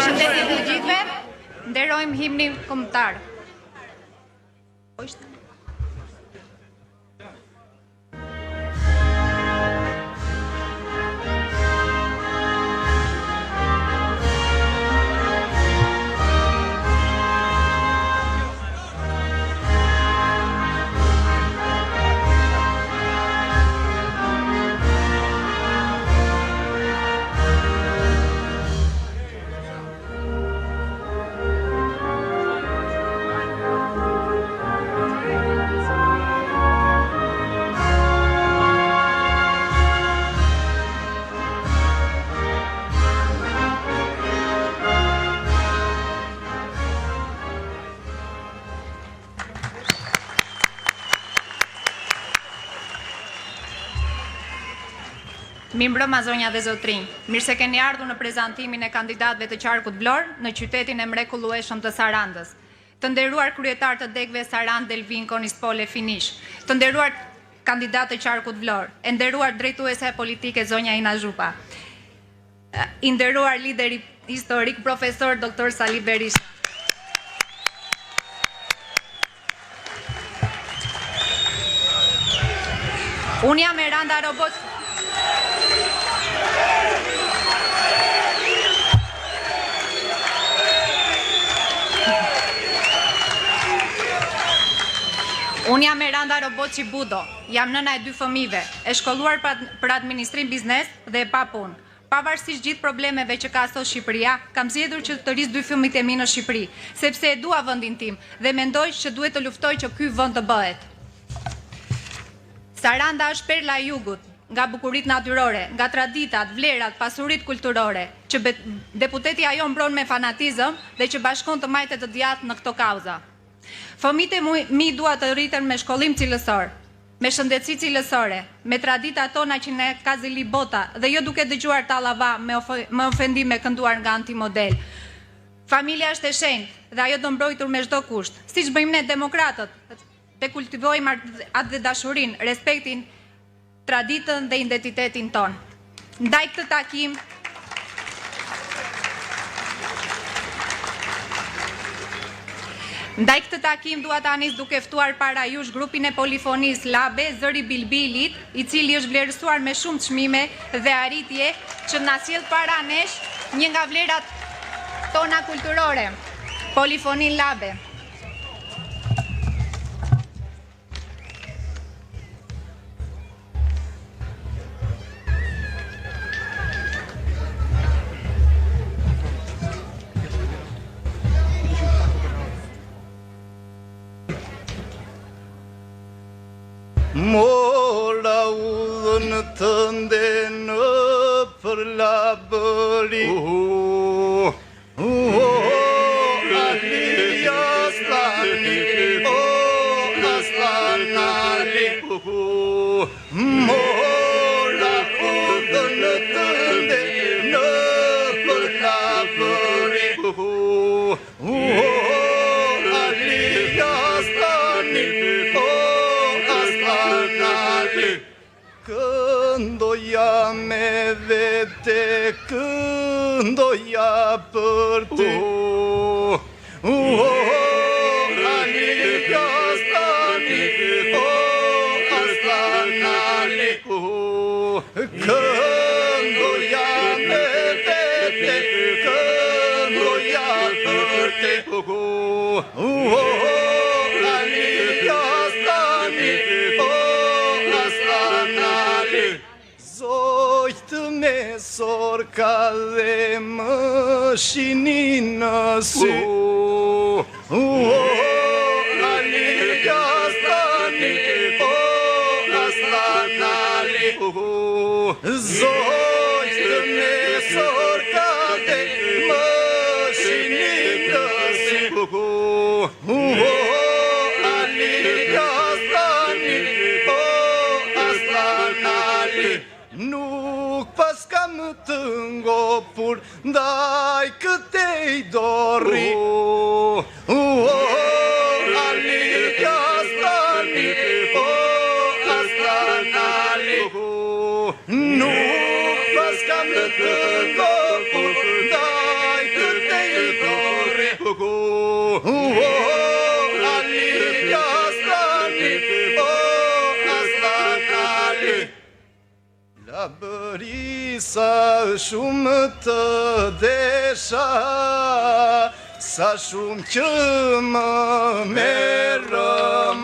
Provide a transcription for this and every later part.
Përshëndetje të gjithëve, nderojmë himnin kombëtar. Mirëmbrëma zonja dhe zotrinj. Mirë se keni ardhur në prezantimin e kandidatëve të qarkut Vlorë në qytetin e mrekullueshëm të Sarandës. Të nderuar kryetar të degëve Sarandë Delvin Konispole Finish, të nderuar kandidatë të qarkut Vlorë, e nderuar drejtuese politike zonja Ina Zhupa, i nderuar lideri historik profesor Dr. Sali Berisha. Unë jam Eranda Robot. Unë jam Eranda Roboci Budo, jam nëna e 2 fëmijëve, e shkolluar për administrim biznes dhe e pa punë. Pavarësisht gjithë problemeve që ka sot Shqipëria, kam zgjedhur që të rris 2 fëmijët e mi në Shqipëri, sepse e dua vendin tim dhe mendoj që duhet të luftoj që ky vend të bëhet. Saranda është perla e jugut, nga bukuritë natyrore, nga traditat, vlerat, pasuritë kulturore, që deputetja jon mbron me fanatizëm dhe që bashkon të majtet të djathtë në këto kauza. Fëmijët e mi dua të rriten me shkollim cilësor, me shëndetësi cilësore, me traditat tona që ne ka zili bota dhe jo duke dëgjuar tallava me ofendime kënduar nga antimodel. Familja është e shenjtë dhe ajo do mbrojtur me çdo kusht, siç bëjmë ne demokratët, të kultivojmë atë dhe dashurinë, respektin, traditën dhe identitetin ton. Ndaj këtë takim dua ta nis duke ftuar para jush grupin e polifonis Labe, Zëri Bilbilit, i cili është vlerësuar me shumë çmime dhe arritje që na sjell para nesh një nga vlerat tona kulturore, Polifonin Labe. Mola udhën tënde në për labëri Ali aslani, aslan Ali Mola udhën tënde në për labëri Ali aslani, këndoja me vete, këndoja për te Ali aslani, aslan Ali këndoja me vete, këndoja për te Ali aslani, Zojtë me sorka dhe më shini në sy Ali aslani, aslan Ali Zojtë me sorka dhe më shini në sy Ali aslani, aslan Ali Nuk pas kam të ngopur ndaj këtej dorri Ali Aslani, Aslan Ali. La bërisa shumë të desha, sa shumë që më merë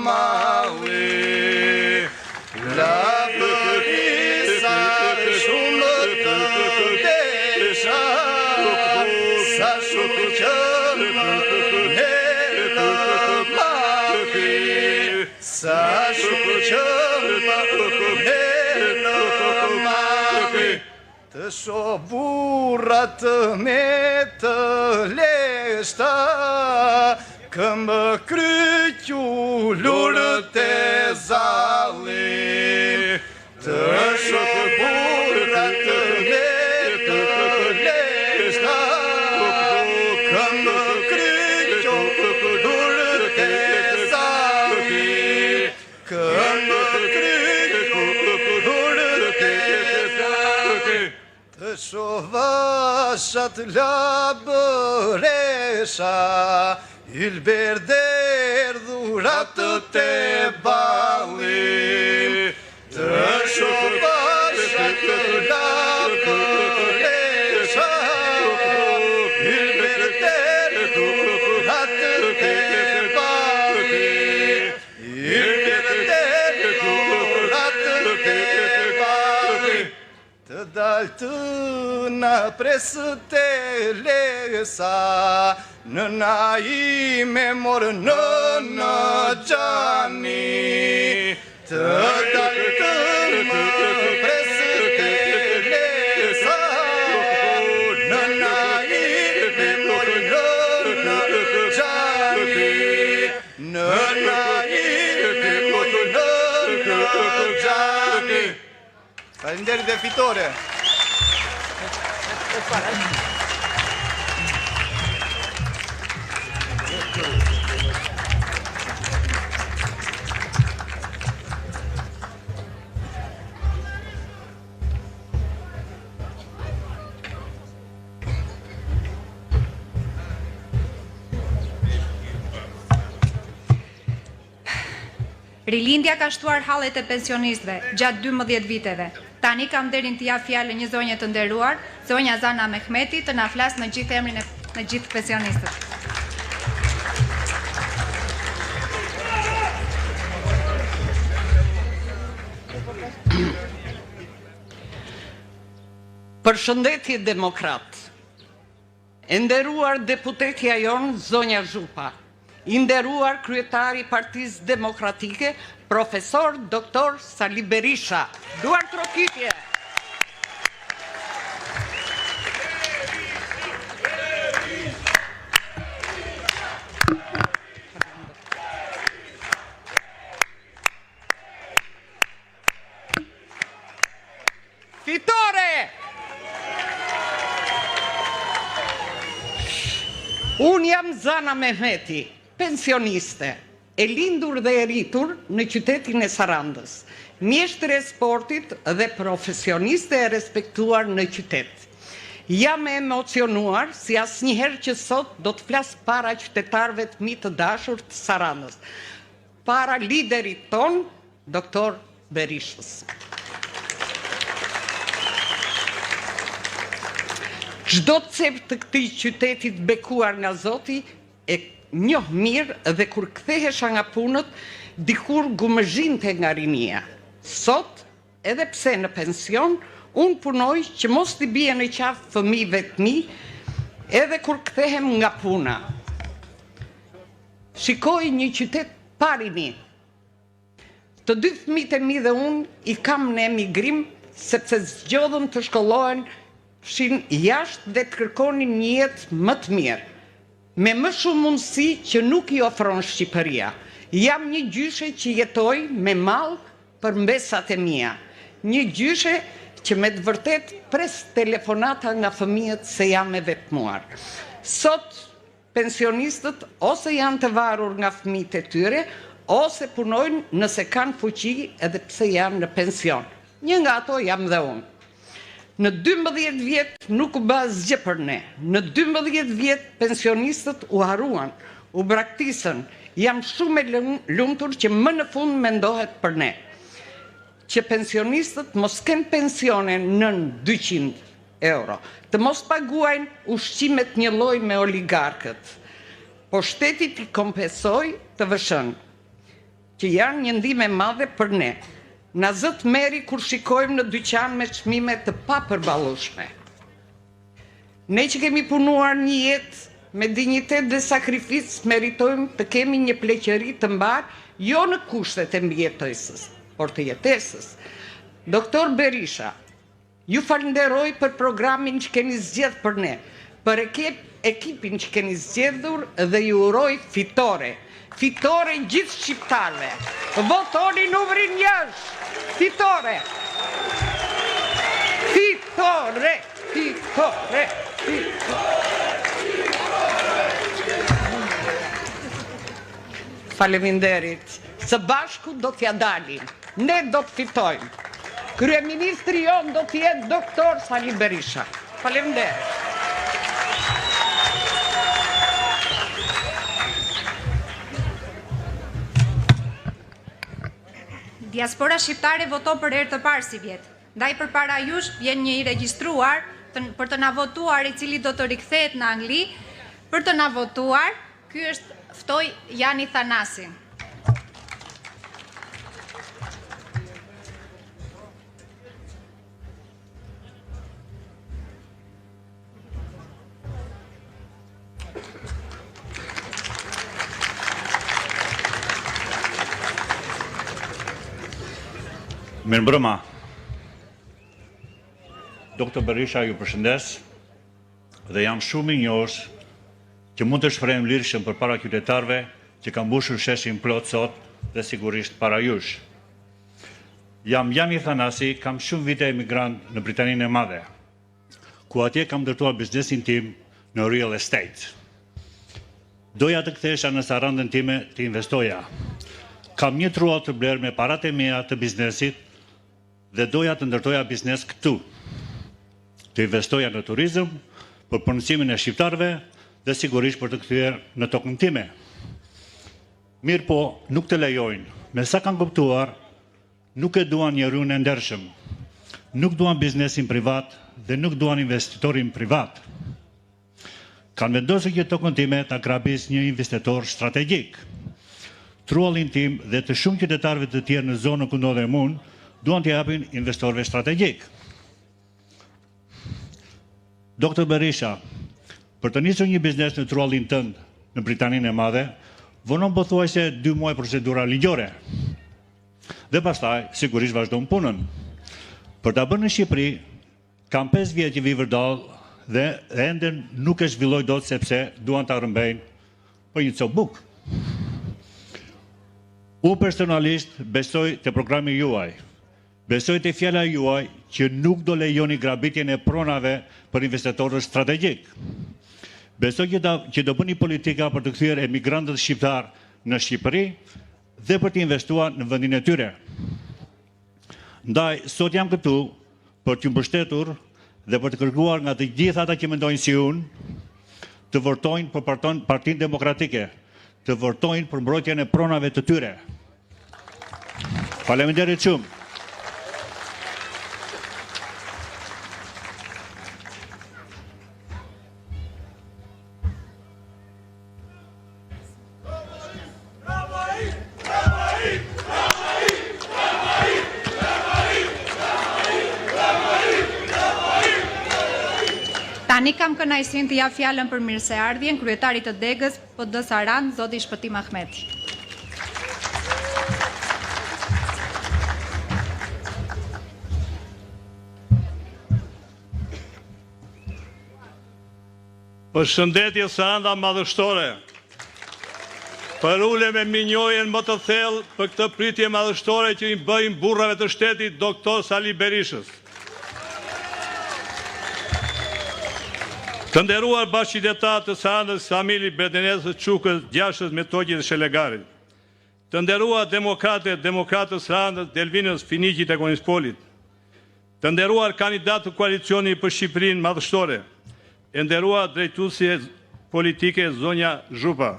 malli. La bërisa shumë të desha, sa shumë që më merë malli. Sa shumë që më merë malli. Të shoh burrat me të leshta, këmbë kryqulur të zalli. Të shoh burrat me të leshta, këmbë kryqulur të zalli. Këmbë kryqulur të zalli. Të shoh vashat labëresha, ylberder dhurat të balli. Të shoh vashat labëresha, ylberder dhurat të balli. Ylberder dhurat të balli. Të dalë të na presë të lesa, nëna ime morë në gjani. Të dalë të më presë të lesa, nëna ime morë në gjani. Nëna ime morë në gjani. Faleminderit dhe fitore. Rilindja ka shtuar hallet e pensionistëve gjatë 12 viteve. Tani kam nderin të jap fjalën një zonje të nderuar, zonja Zana Mehmeti, të na flas në gjithë emrin e gjithë pensionistët. Përshëndetje demokrat. E nderuar deputetja jonë zonja Zhupa, i nderuar kryetari i Partisë Demokratike, profesor doktor Sali Berisha. Duar trokitje. Fitore! Unë jam Zana Mehmeti, pensioniste, e lindur dhe e rritur në qytetin e Sarandës, mjeshtër e sportit dhe profesioniste e respektuar në qytet. Jam e emocionuar si asnjëherë që sot do të flas para qytetarëve të mi të dashur të Sarandës, para liderit ton, doktor Berishës. Çdo cep të këtij qytetit bekuar nga Zoti e njoh mirë dhe kur kthehesha nga punët, dikur gumëzhinte nga rinia. Sot, edhe pse në pension, unë punoj që mos t'i bie në qafë fëmijëve të mi, edhe kur kthehem nga puna. Shikoj një qytet pa rini. Të dy fëmijët e mi dhe unë i kam në emigrim, sepse zgjodhën të shkollohen shin jashtë dhe të kërkonin një jetë më të mirë, me më shumë mundësi që nuk i ofron Shqipëria. Jam një gjyshe që jetoj me mall për mbesat e mia. Një gjyshe që me të vërtet pres telefonata nga fëmijët se jam e vetmuar. Sot pensionistët ose janë të varur nga fëmijët e tyre, ose punojnë nëse kanë fuqi edhe pse janë në pension. Një nga ato jam dhe unë. Në 12 vjet nuk u bë asgjë për ne. Në 12 vjet pensionistët u haruan, u braktisën. Jam shumë e lumtur që më në fund mendohet për ne. Që pensionistët mos kenë pensione nën 200 euro, të mos paguajnë ushqimet një lloj me oligarkët, po shteti t'i kompensoj të vëshën, që janë një ndihmë e madhe për ne. Na zët meri kur shikojmë në dyqan me çmime të papërballueshme. Ne që kemi punuar një jetë me dinjitet dhe sakrificë meritojmë të kemi një pleqëri të mbar, jo në kushtet e mbijetuesës, por të jetesës. Doktor Berisha, ju falenderoj për programin që keni zgjedhur për ne, për ekipin që keni zgjedhur dhe ju uroj fitore. Fitore gjithë shqiptarëve. Votoni numrin 1. Fitore. Fitore. Fitore. Faleminderit. Së bashku do t'ja dalim. Ne do të fitojmë. Kryeministri jon do t'jetë doktor Sali Berisha. Faleminderit. Diaspora shqiptare voto për herë të parë si vjet. Ndaj përpara jush vjen një i regjistruar për të na votuar, i cili do të rikthehet në Angli për të na votuar. Ky është ftoj Jani Thanasin. Mirëmbrëma. Doktor Berisha ju përshëndes dhe jam shumë i njohës që mund të shprehem lirshëm përpara qytetarëve që kanë mbushur sheshin plot sot dhe sigurisht para jush. Jam Jani Thanasi, kam shumë vite emigrant në Britaninë e Madhe, ku atje kam ndërtuar biznesin tim në real estate. Doja të kthesha në sarandën time të investoja. Kam një truall të blerë me paratë e mia të biznesit dhe doja të ndërtoja biznes këtu. Të investoja në turizëm, për punësimin e shqiptarëve dhe sigurisht për të kthyer në tokën time. Mirë po, nuk të lejojnë. Me sa kanë kuptuar, nuk e duan njerëzun e ndershëm. Nuk duan biznesin privat dhe nuk duan investitorin privat. Kanë vendosur që tokën time ta grabis një investitor strategjik. Truallin tim dhe të shumë qytetarëve të tjerë në zonën ku ndodhem unë duan të japin investorëve strategjik. Doktor Berisha, për të nisur një biznes në truallin tënd në Britaninë e Madhe, vonon pothuajse 2 muaj procedura ligjore. Dhe pastaj sigurisht vazhdon punën. Për ta bërë në Shqipëri, kam 5 vjet që vi vërdall dhe ende nuk e zhvilloj dot sepse duan ta rrëmbejnë për një copë bukë. Unë personalisht besoj të programi juaj. Besoj të fjala juaj që nuk do lejoni grabitjen e pronave për investitorët strategjik. Besoj që do bëni politika për të kthyer emigrantët shqiptar në Shqipëri dhe për të investuar në vendin e tyre. Ndaj, sot jam këtu për t'ju mbështetur dhe për të kërkuar nga të gjithë ata që mendojnë si unë të votojnë për Partinë Demokratike, të votojnë për mbrojtjen e pronave të tyre. Faleminderit shumë. Tani kam kënaqësinë të jap fjalën për mirëseardhjen kryetarit të Degës PD Saran, zoti Shpëtim Ahmeti. Përshëndetje Saranda madhështore. Për ule me minjojen më të thellë për këtë pritje madhështore që i bëjmë burrave të shtetit doktor Sali Berishës. Të nderuar bashkëqytetarë të Sarandës, familje Bedenezës, Çukës, Gjashës, Metoqit dhe Shelegarit. Të nderuar demokratët Sarandës, Delvinës, Finiqit e Konispolit. Të nderuar kandidat të koalicioni për Shqipërinë madhështore, e nderuar drejtuesi politike zonja Zhupa,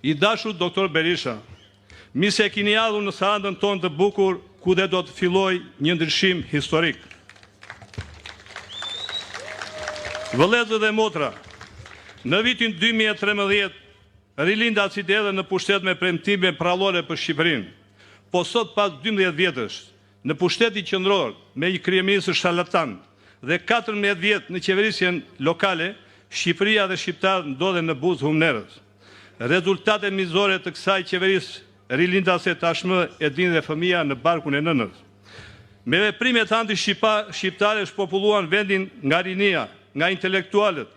i dashur doktor Berisha, mi se kini ardhur në Sarandën tonë të bukur, ku dhe do të filloj një ndryshim historik. Vëllezër dhe motra, në vitin 2013, rilindat si edhe në pushtet me premtime prallore për Shqipërinë, po sot pas 12 vjetësh, në pushteti qendror me një kryeministër sharlatan dhe 14 vjet në qeverisjen lokale, Shqipëria dhe shqiptarët ndodhen në buzë humnerës. Rezultatet mizore të kësaj qeverisë rilindase tashmë e din dhe fëmia në barkun e nënës. Me veprimet anti-shqiptare shpopulluan vendin nga rinia, nga intelektualët,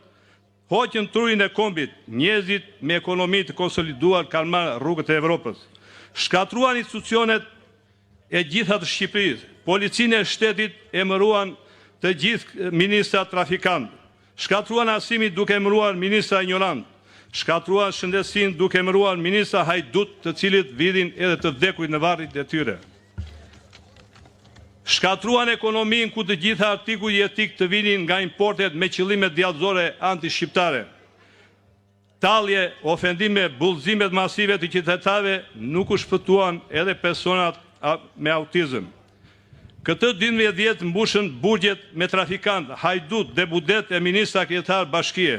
hoqën trurin e kombit, njerëzit me ekonomi të konsoliduar kanë marrë rrugët e Evropës. Shkatruan institucionet e gjitha të Shqipërisë, policinë e shtetit emëruan të gjithë ministra trafikantë, shkatruan arsimin duke emëruar ministra ignorant, shkatruan shëndetësinë duke emëruar ministra hajdut, të cilit vidhin edhe të vdekurit në varrit e tyre. Shkatruan ekonominë ku të gjitha artikuj jetik të vinin nga importet me qëllime djallëzore anti-shqiptare. Talje, ofendime, bullëzimet masive të qytetarëve nuk u shpëtuan edhe personat me autizëm. Këtë 12 vjet mbushën burgjet me trafikant, hajdut, debudet e ministra kryetar bashkie.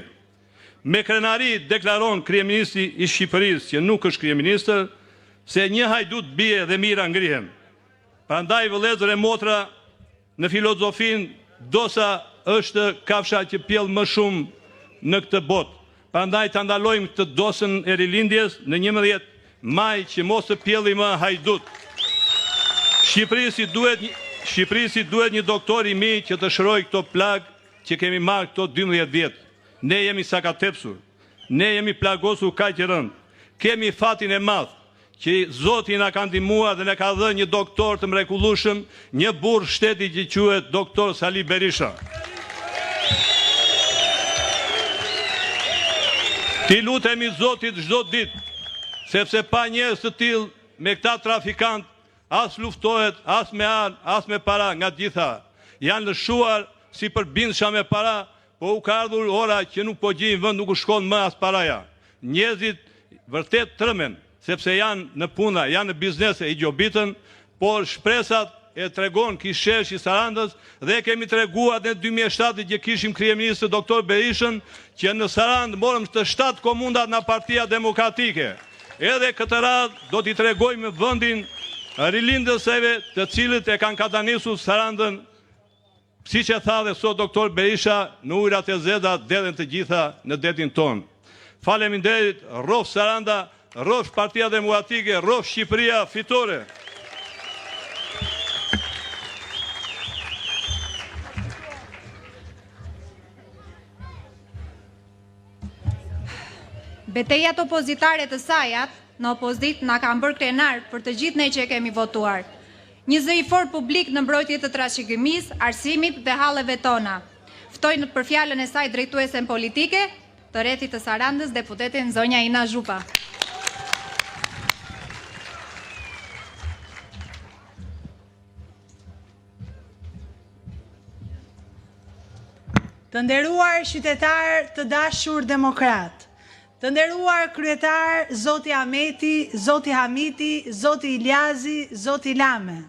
Me krenari deklaron kryeministri i Shqipërisë, që nuk është kryeministër, se një hajdut bie dhe mira ngrihen. Prandaj vëllezër e motra, në filozofin dosa është kafsha që pjell më shumë në këtë botë. Prandaj të ndalojmë këtë dosën e rilindjes në 11 maj që mos të pjelli më hajdut. Shqipërisi duhet një doktor i mi që të shëroj këto plag që kemi marrë këto 12 vjetë. Ne jemi sakatepsur, ne jemi plagosur kaq e rënd. Kemi fatin e madh që Zoti na ka ndihmuar dhe na ka dhënë një doktor të mrekullueshëm, një burr shteti që quhet doktor Sali Berisha. Ti lutemi Zotit çdo ditë, sepse pa njerëz të tillë me këta trafikant, as luftohet, as me anë, as me para, nga gjitha. Janë lëshuar si përbindësha me para, po u ka ardhur ora që nuk po gjejnë vend, nuk u shkon më as paraja. Njerëzit vërtet trëmen, sepse janë në puna, janë në biznese, i gjobitën, por shpresat e tregon kishesh i Sarandës dhe kemi treguar në 2007 që kishim kryeministër doktor Berishën, që në Sarandë morëm të 7 komundat nga Partia Demokratike. Edhe këtë radhë do t'i tregojmë vendin rilindësve të cilët e kanë katanisur Sarandën, si që tha dhe sot doktor Berisha, në ujrat e zeda dedhen të gjitha në detin tonë. Faleminderit, rrof Saranda, rrof Partia Demokratike, rrof Shqipëria fitore. Betejat opozitare të sajat në opozit na kanë bërë krenar për të gjithë ne që e kemi votuar. Një zë i fortë publik në mbrojtje të trashëgimisë, arsimit dhe halleve tona. Ftoj për fjalën e saj drejtuesen politike të rrethit të Sarandës, deputetin zonja Ina Zhupa. Të nderuar qytetar të dashur demokrat, të nderuar kryetar Zoti Ahmeti, Zoti Hamiti, Zoti Iljazi, Zoti Lame,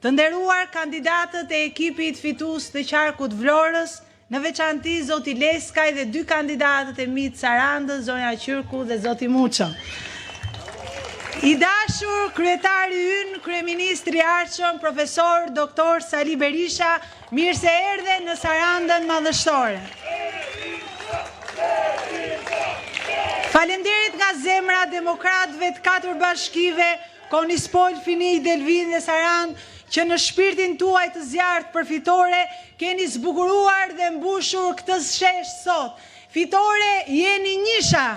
të nderuar kandidatët e ekipit fitues të qarkut Vlorës, në veçanti Zoti Leskaj dhe 2 kandidatët e mi të Sarandës, zonja Qyrku dhe Zoti Muço. I dashur kryetari ynë, kryeministri i ardhshëm, profesor doktor Sali Berisha, mirë se erdhe në Sarandën madhështore. Faleminderit nga zemra demokratëve të 4 bashkive, Konispol, Fini, Delvin dhe Sarandë, që në shpirtin tuaj të zjarrt përfitore keni zbukuruar dhe mbushur këtë shesh sot. Fitore jeni njësha.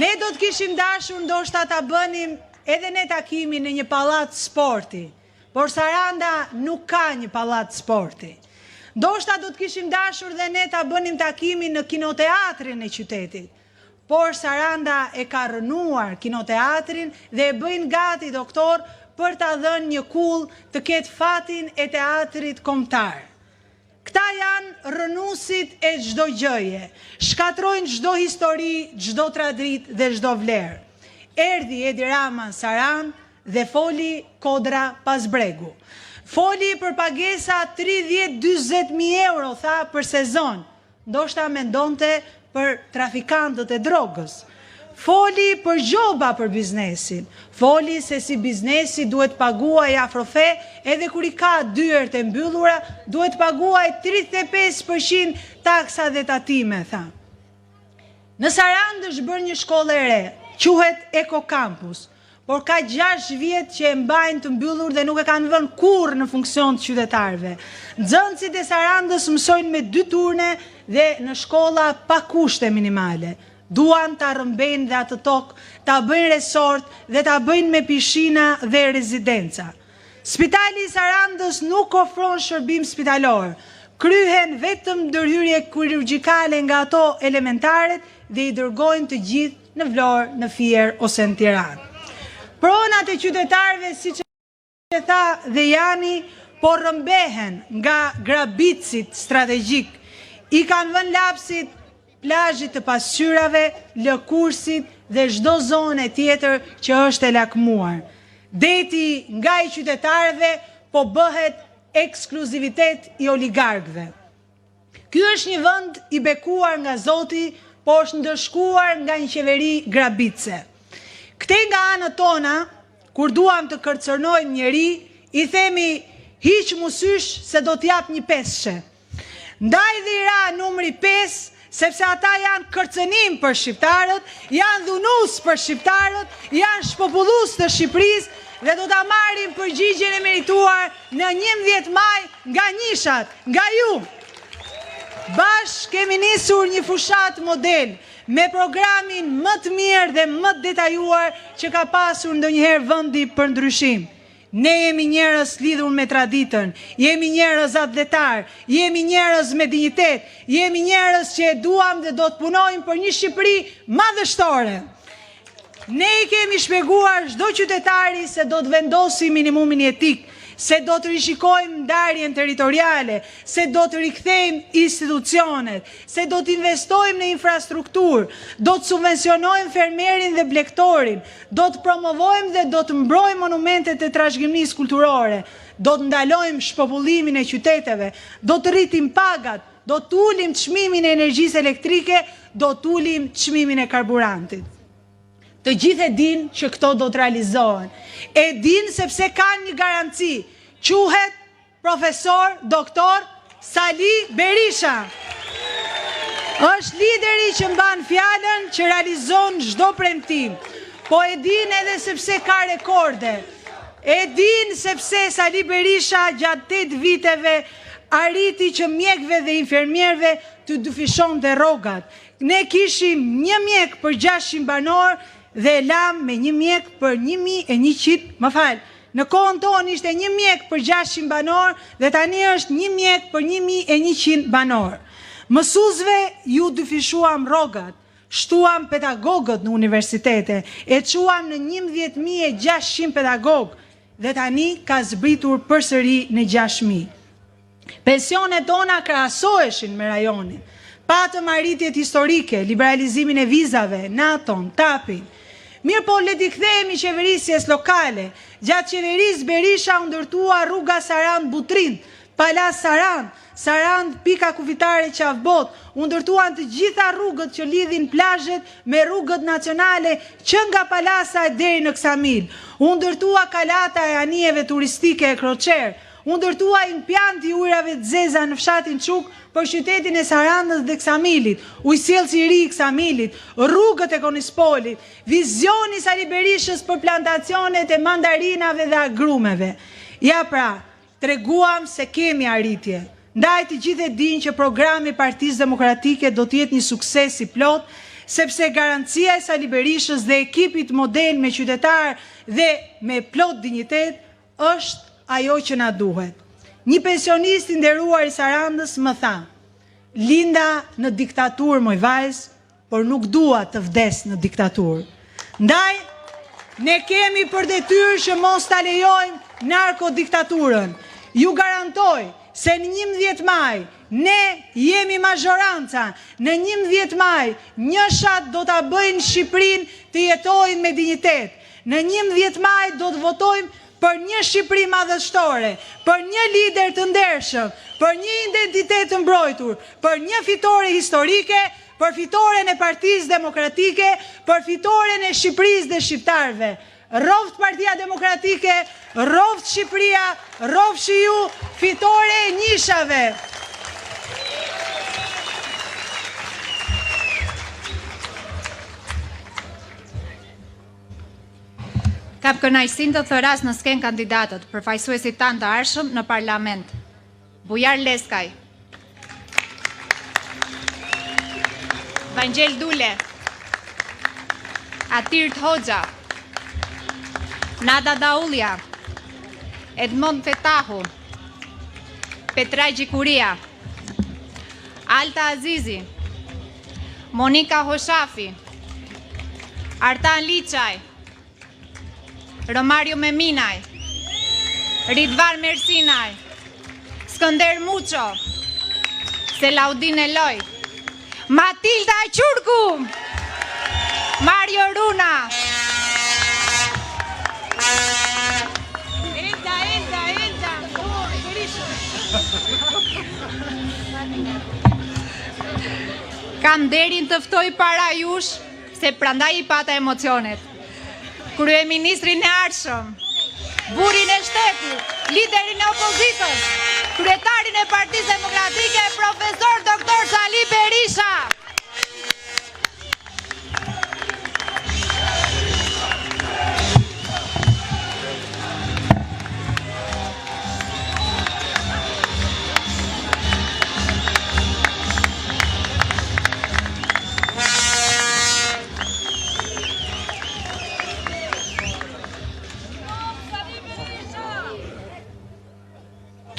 Ne do të kishim dashur ndoshta ta bënim edhe ne takimin në një pallat sporti, por Saranda nuk ka një pallat sporti. Ndoshta do të kishim dashur dhe ne ta bënim takimin në kinoteatrin e qytetit, por Saranda e ka rënuar kinoteatrin dhe e bëjnë gati doktor për ta dhënë një kull të ketë fatin e teatrit kombëtar. Këta janë rënusit e çdo gjëje, shkatrojnë çdo histori, çdo tradit dhe çdo vlerë. Erdhi Edi Rama në Sarandë dhe foli kodra pas bregu. Foli për pagesa 30-40.000 euro, tha, për sezon. Ndoshta mendonte për trafikantët e drogës. Foli për gjoba për biznesin. Foli se si biznesi duhet paguaj afrofe, edhe kur i ka dyert e mbyllura, duhet paguaj 35% taksa dhe tatime, tha. Në Sarandë është bërë një shkollë e re, quhet Eko Campus, por ka 6 vjet që e mbajnë të mbyllur dhe nuk e kanë vënë kurrë në funksion të qytetarëve. Nxënësit e Sarandës mësojnë me 2 turne dhe në shkolla pa kushte minimale. Duan ta rëmbejnë dhe atë tokë, ta bëjnë resort dhe ta bëjnë me pishina dhe rezidenca. Spitali i Sarandës nuk ofron shërbim spitalor. Kryhen vetëm ndërhyrje kirurgjikale nga ato elementaret dhe i dërgojnë të gjithë në Vlorë, në Fier ose në Tiranë. Pronat e qytetarëve, siç e tha dhe Jani, po rëmbehen nga grabicit strategjik. I kanë vënë lapsit plazhit të pasqyrave, lëkursit dhe çdo zonë tjetër që është e lakmuar. Deti nga i qytetarëve po bëhet ekskluzivitet i oligarkëve. Ky është një vend i bekuar nga Zoti, po është ndërshkuar nga një qeveri grabitse. Këte nga anët tona, kur duam të kërcërnojmë njeri, i themi hiq musysh se do t'jap një peshe. Ndaj dhe i ra numri 5, sepse ata janë kërcënim për shqiptarët, janë dhunus për shqiptarët, janë shpopullus të Shqipërisë dhe do t'a marrim përgjigjen e merituar në 11 maj nga njishat, nga ju. Bashkë kemi nisur një fushat model, me programin më të mirë dhe më të detajuar që ka pasur ndonjëherë vendi për ndryshim. Ne jemi njerëz lidhur me traditën, jemi njerëz atletar, jemi njerëz me dinjitet, jemi njerëz që e duam dhe do të punojmë për një Shqipëri madhështore. Ne i kemi shpjeguar çdo qytetari se do të vendosim minimumin jetik, se do të rishikojmë ndarjen territoriale, se do të rikthejmë institucionet, se do të investojmë në infrastrukturë, do të subvencionojmë fermerin dhe blegtorin, do të promovojmë dhe do të mbrojmë monumentet e trashëgimisë kulturore, do të ndalojmë shpopullimin e qyteteve, do të rritim pagat, do të ulim çmimin e energjisë elektrike, do të ulim çmimin e karburantit. Të gjithë e din që këto do të realizohen. E din sepse kanë një garanci. Quhet profesor, doktor Sali Berisha. Është lideri që mban fjalën, që realizon çdo premtim. Po e din edhe sepse ka rekorde. E din sepse Sali Berisha gjatë 8 viteve arriti që mjekëve dhe infermierëve të dyfishonte rrogat. Ne kishim një mjek për 600 banor dhe lam me një mjek për 1100, në kohën tonë ishte një mjek për 600 banor dhe tani është një mjek për 1100 banor. Mësuesve ju dyfishuam rrogat, shtuam pedagogët në universitete, e quam në 11.600 pedagogë dhe tani ka zbritur përsëri në 6.000. Pensionet tona krahasoheshin me rajonin. Patëm arritjet historike, liberalizimin e vizave, NATO-n, TAP-in. Mirë po, le t'i kthehemi qeverisjes lokale. Gjatë qeverisë Berisha u ndërtua rruga Sarand-Butrin, Palas Sarand, Sarand pika kufitare Qafbot, u ndërtuan të gjitha rrugët që lidhin plazhet me rrugët nacionale që nga Palasa deri në Ksamil. U ndërtua kalata e anijeve turistike e Kroçer. U ndërtua impianti i ujrave të zeza në fshatin Çuk për qytetin e Sarandës dhe Ksamilit, ujësiellësi i ri i Ksamilit, rrugët e Konispolit, vizioni i Sali Berishës për plantacionet e mandarinave dhe agrumeve. Ja pra, treguam se kemi arritje. Ndaj të gjithë e dinë që programi i Partisë Demokratike do të jetë një sukses i plot, sepse garancia e Sali Berishës dhe ekipit model me qytetar dhe me plot dinjitet është ajo që na duhet. Një pensionist i nderuar i Sarandës më tha: "Linda në diktaturë, moj vajzë, por nuk dua të vdes në diktaturë." Ndaj, ne kemi për detyrë që mos ta lejojmë narkodiktaturën. Ju garantoj se në 11 maj ne jemi mazhoranca. Në 11 maj njëshat do ta bëjnë Shqipërinë të jetojnë me dinjitet. Në 11 maj do të votojmë për një Shqipëri madhështore, për një lider të ndershëm, për një identitet të mbrojtur, për një fitore historike, për fitoren e Partisë Demokratike, për fitoren e Shqipërisë dhe shqiptarëve. Rroft Partia Demokratike, rroft Shqipëria, rroft ju, fitore e njishave. Kam kënaqësinë të thëras në sken kandidatët, përfaqësuesit tanë të arshëm në parlament. Bujar Leskaj, Vangjel Dule, Atirt Hoxha, Nada Daulja, Edmond Fetahu, Petraj Gjikuria, Alta Azizi, Monika Hoshafi, Artan Liçaj, Romario Meminaj, Ridvan Mersinaj, Skënder Muço, Selaudin Eloj, Matilda Qurku, Mario Runa, Kam derin të ftoj para jush, se prandaj I pata emocionet. Kryeministrin e arshëm, burin e shtetit, liderin e opozitës, kryetarin e Partisë Demokratike, profesor Dr. Sali Berisha.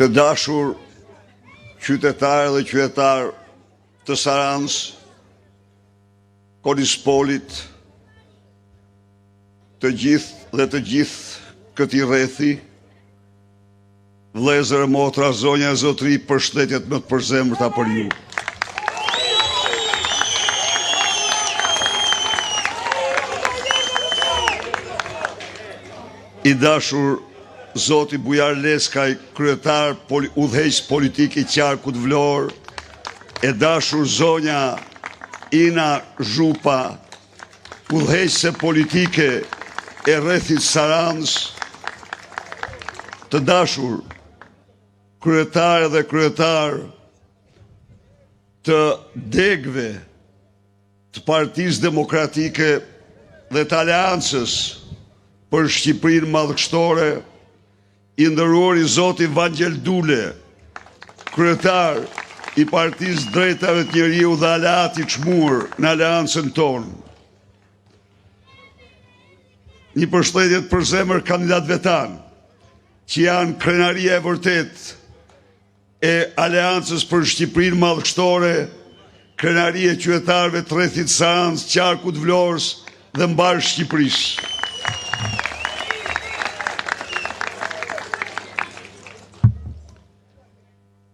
Të dashur qytetarë dhe qytetar të Saranës, Konispolit, të gjithë dhe të gjithë këtij rrethi, vëllezër e motra, zonja e zotëri, përshëndetjet më të përzemërta për ju. I dashur Zoti Bujar Leskaj, kryetar udhëheqës politik I Qarkut Vlorë, e dashur zonja Ina Zhupa, udhëheqëse politike e rrethit Saranës, të dashur kryetare dhe kryetar të degëve të Partisë Demokratike dhe të Aleancës për Shqipërinë madhështore, I nderuari Zoti Vangjel Dule, kryetar I Partisë Drejtave të Njeriu dhe aleati çmur në aleancën tonë. Një përshëndetje të përzemër kandidatëve tanë, që janë krenaria e vërtet e Aleancës për Shqipërinë madhështore, krenaria e qytetarëve të rrethit Saranës, Qarkut Vlorës dhe mbar Shqipërisë.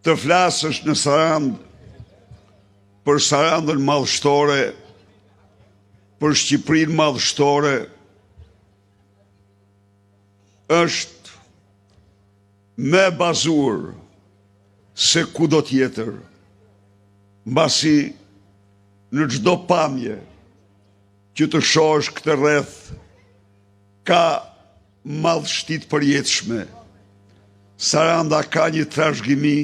Të flasësh në Sarandë për Sarandën madhështore, për Shqipërinë madhështore, është me bazur se kudo tjetër, mbasi në çdo pamje që të shohësh këtë rreth ka madhështi të përjetshme. Saranda ka një trashëgimi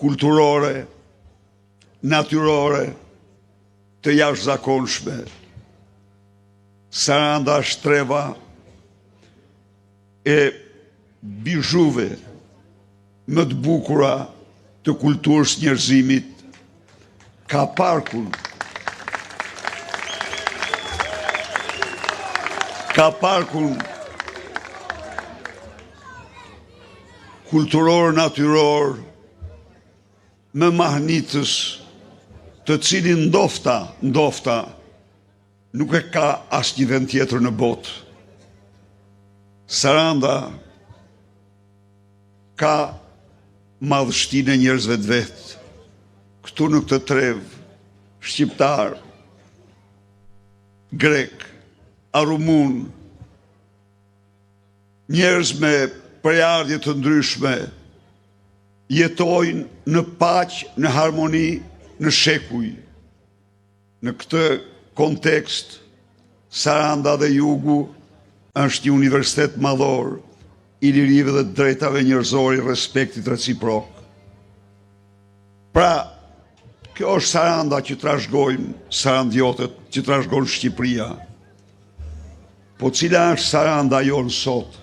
kulturore, natyrore, të jashtëzakonshme. Saranda është treva e bizhuve më të bukura të kulturës njerëzimit. Ka parkun kulturor natyror me mahnitës, të cilin ndofta nuk e ka asnjë vend tjetër në botë. Saranda ka madhështinë e njerëzve të vet. Këtu në këtë trev, shqiptar, grek, rumun, njerëz me përjardhje të ndryshme jetojnë në paqë, në harmoni, në shekuj. Në këtë kontekst, Saranda dhe Jugu është një universitet madhor i lirive dhe drejtave njerëzore, i respektit reciprok. Pra, kjo është Saranda që trashëgojnë sarandiotet, që trashëgon Shqipëria. Po cila është Saranda jonë sot?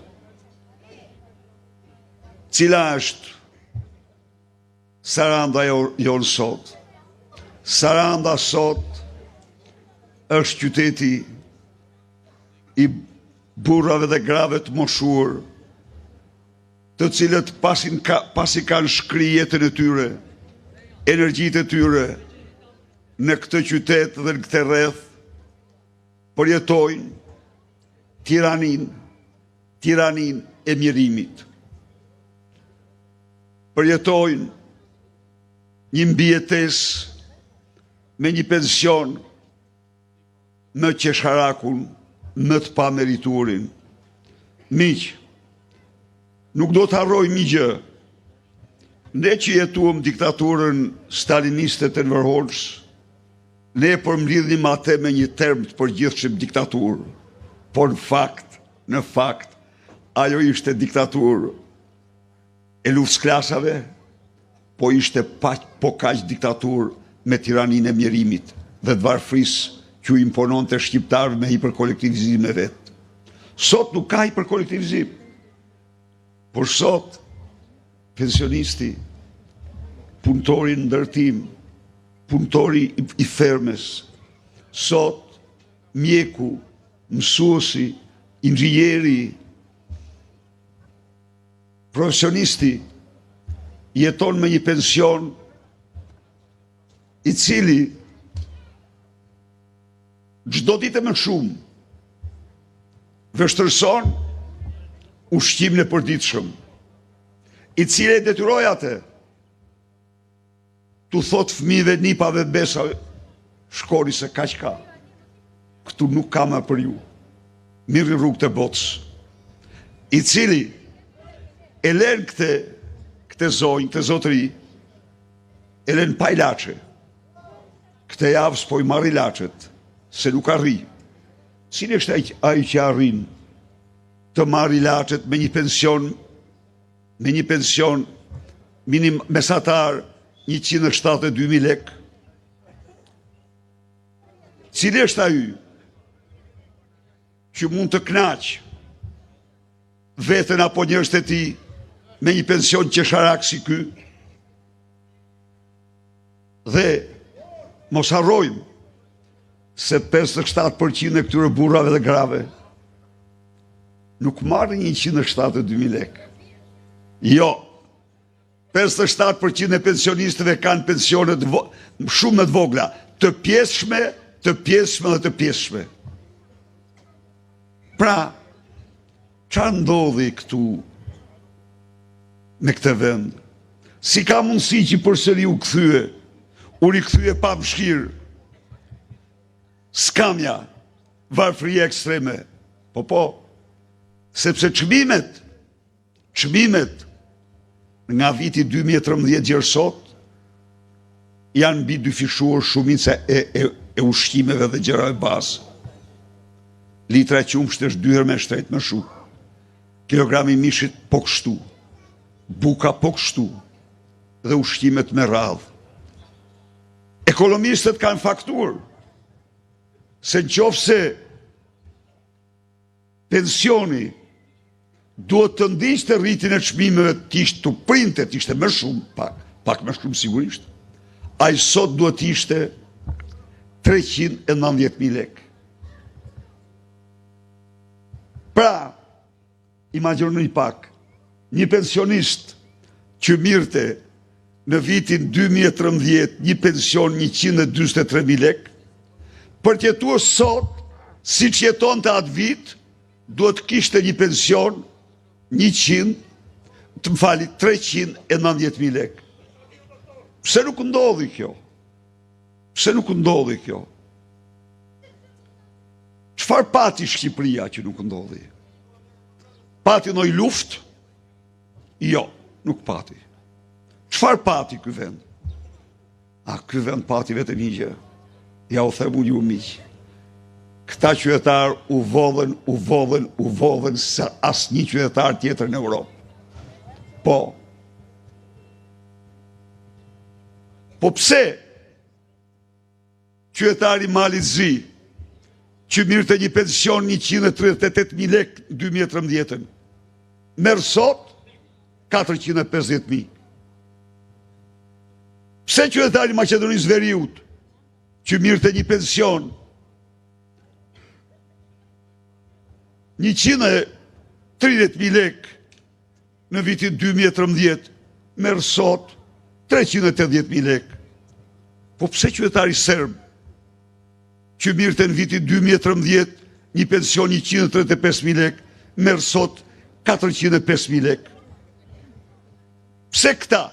Cila është Saranda jonë sot? Saranda sot është qyteti i burrave dhe grave të moshur, të cilët pasi kanë shkri jetën e tyre, energjitë e tyre në këtë qytet dhe në këtë rreth, përjetojnë tiranin e mjerimit. Përjetojnë një mbijetesë me një pension më qesharakun, më të pameriturin. Miq, nuk do të harrojmë një gjë. Ne që jetuam diktaturën staliniste të Enverhoxhës, ne përmbledhnim atë me një term të përgjithshëm diktaturë. Por në fakt, ajo ishte diktaturë e luftsklasave, po ishte po kaq diktaturë me tiraninë e mjerimit dhe të varfrisë që u impononte shqiptarëve me hiperkolektivizim e vet. Sot nuk ka hiperkolektivizim. Por sot pensionisti, punëtori në ndërtim, punëtori i fermes, sot mjeku, mësuesi, inxhinieri, profesionisti jeton me një pension i cili çdo ditë më shumë vështërson ushqimin e përditshëm, i cili e detyroi atë tu thot fëmijëve, nipave, besave, shkoni se kaq ka. Këtu nuk ka më për ju. Mirë rrugët e botës. I cili e lën këtë zonjë, këtë zotëri, e lën pa ilaçe. Këtë javë s'po i marr ilaçet, se nuk arri. Cili është ai që arrin të marr ilaçet me një pension minim mesatar 172.000 lek? Cili është ai që mund të kënaq veten apo njerëzit e tij me një pension qesharak si ky? Dhe mos harrojmë se 57% e këtyre burrave dhe grave nuk marrin 172.000 lek. Jo, 57% e pensionistëve kanë pensione shumë më të vogla, të pjesshme dhe të pjesshme. Pra, çfarë ndodhi këtu në këtë vend? Si ka mundësi që përsëri u rikthye pa mëshirë, skamja, varfëria ekstreme? Po, sepse çmimet nga viti 2013 deri sot janë mbi dyfishuar shumica e ushqimeve dhe gjërave bazë. Litra e qumshit është 2 herë më shtrenjtë më shumë. Kilogrami i mishit po kështu. Buka po kështu. Dhe ushqimet me radhë. Ekonomistët kanë fakturë se nëse pensioni duhet të ndiqte rritjen e çmimeve, të printe, të ishte më shumë, pak më shumë sigurisht. Ai sot duhet të ishte 390.000 lek. Pra, imagjinoni pak, një pensionist që mirte në vitin 2013 një pension 143.000 lek, për të jetuar sot si që jeton të atë vit, duhet kishte një pension 390.000 lek. Pse nuk ndodhi kjo? Pse nuk ndodhi kjo? Çfarë pati Shqipëria që nuk ndodhi? Pati ndonjë luftë? Jo, nuk pati. Çfarë pati ky vend? Ky vend pati vetëm një gjë. Ja u them unë ju miq. Këta qytetar u vodhen sa asnjë qytetar tjetër në Europë. Po pse qytetari Malit Zi që mirëte një pension 138.000 lek 2013, merr sot 450.000. Pse qytetari Maqedonisë Veriut që mirëte një pension 130.000 lek në vitin 2013, merr sot 380.000 lek. Po pse qytetari serb që mirëte në vitin 2013 një pension 135.000 lek, merr sot 405.000 lek? Pse këta?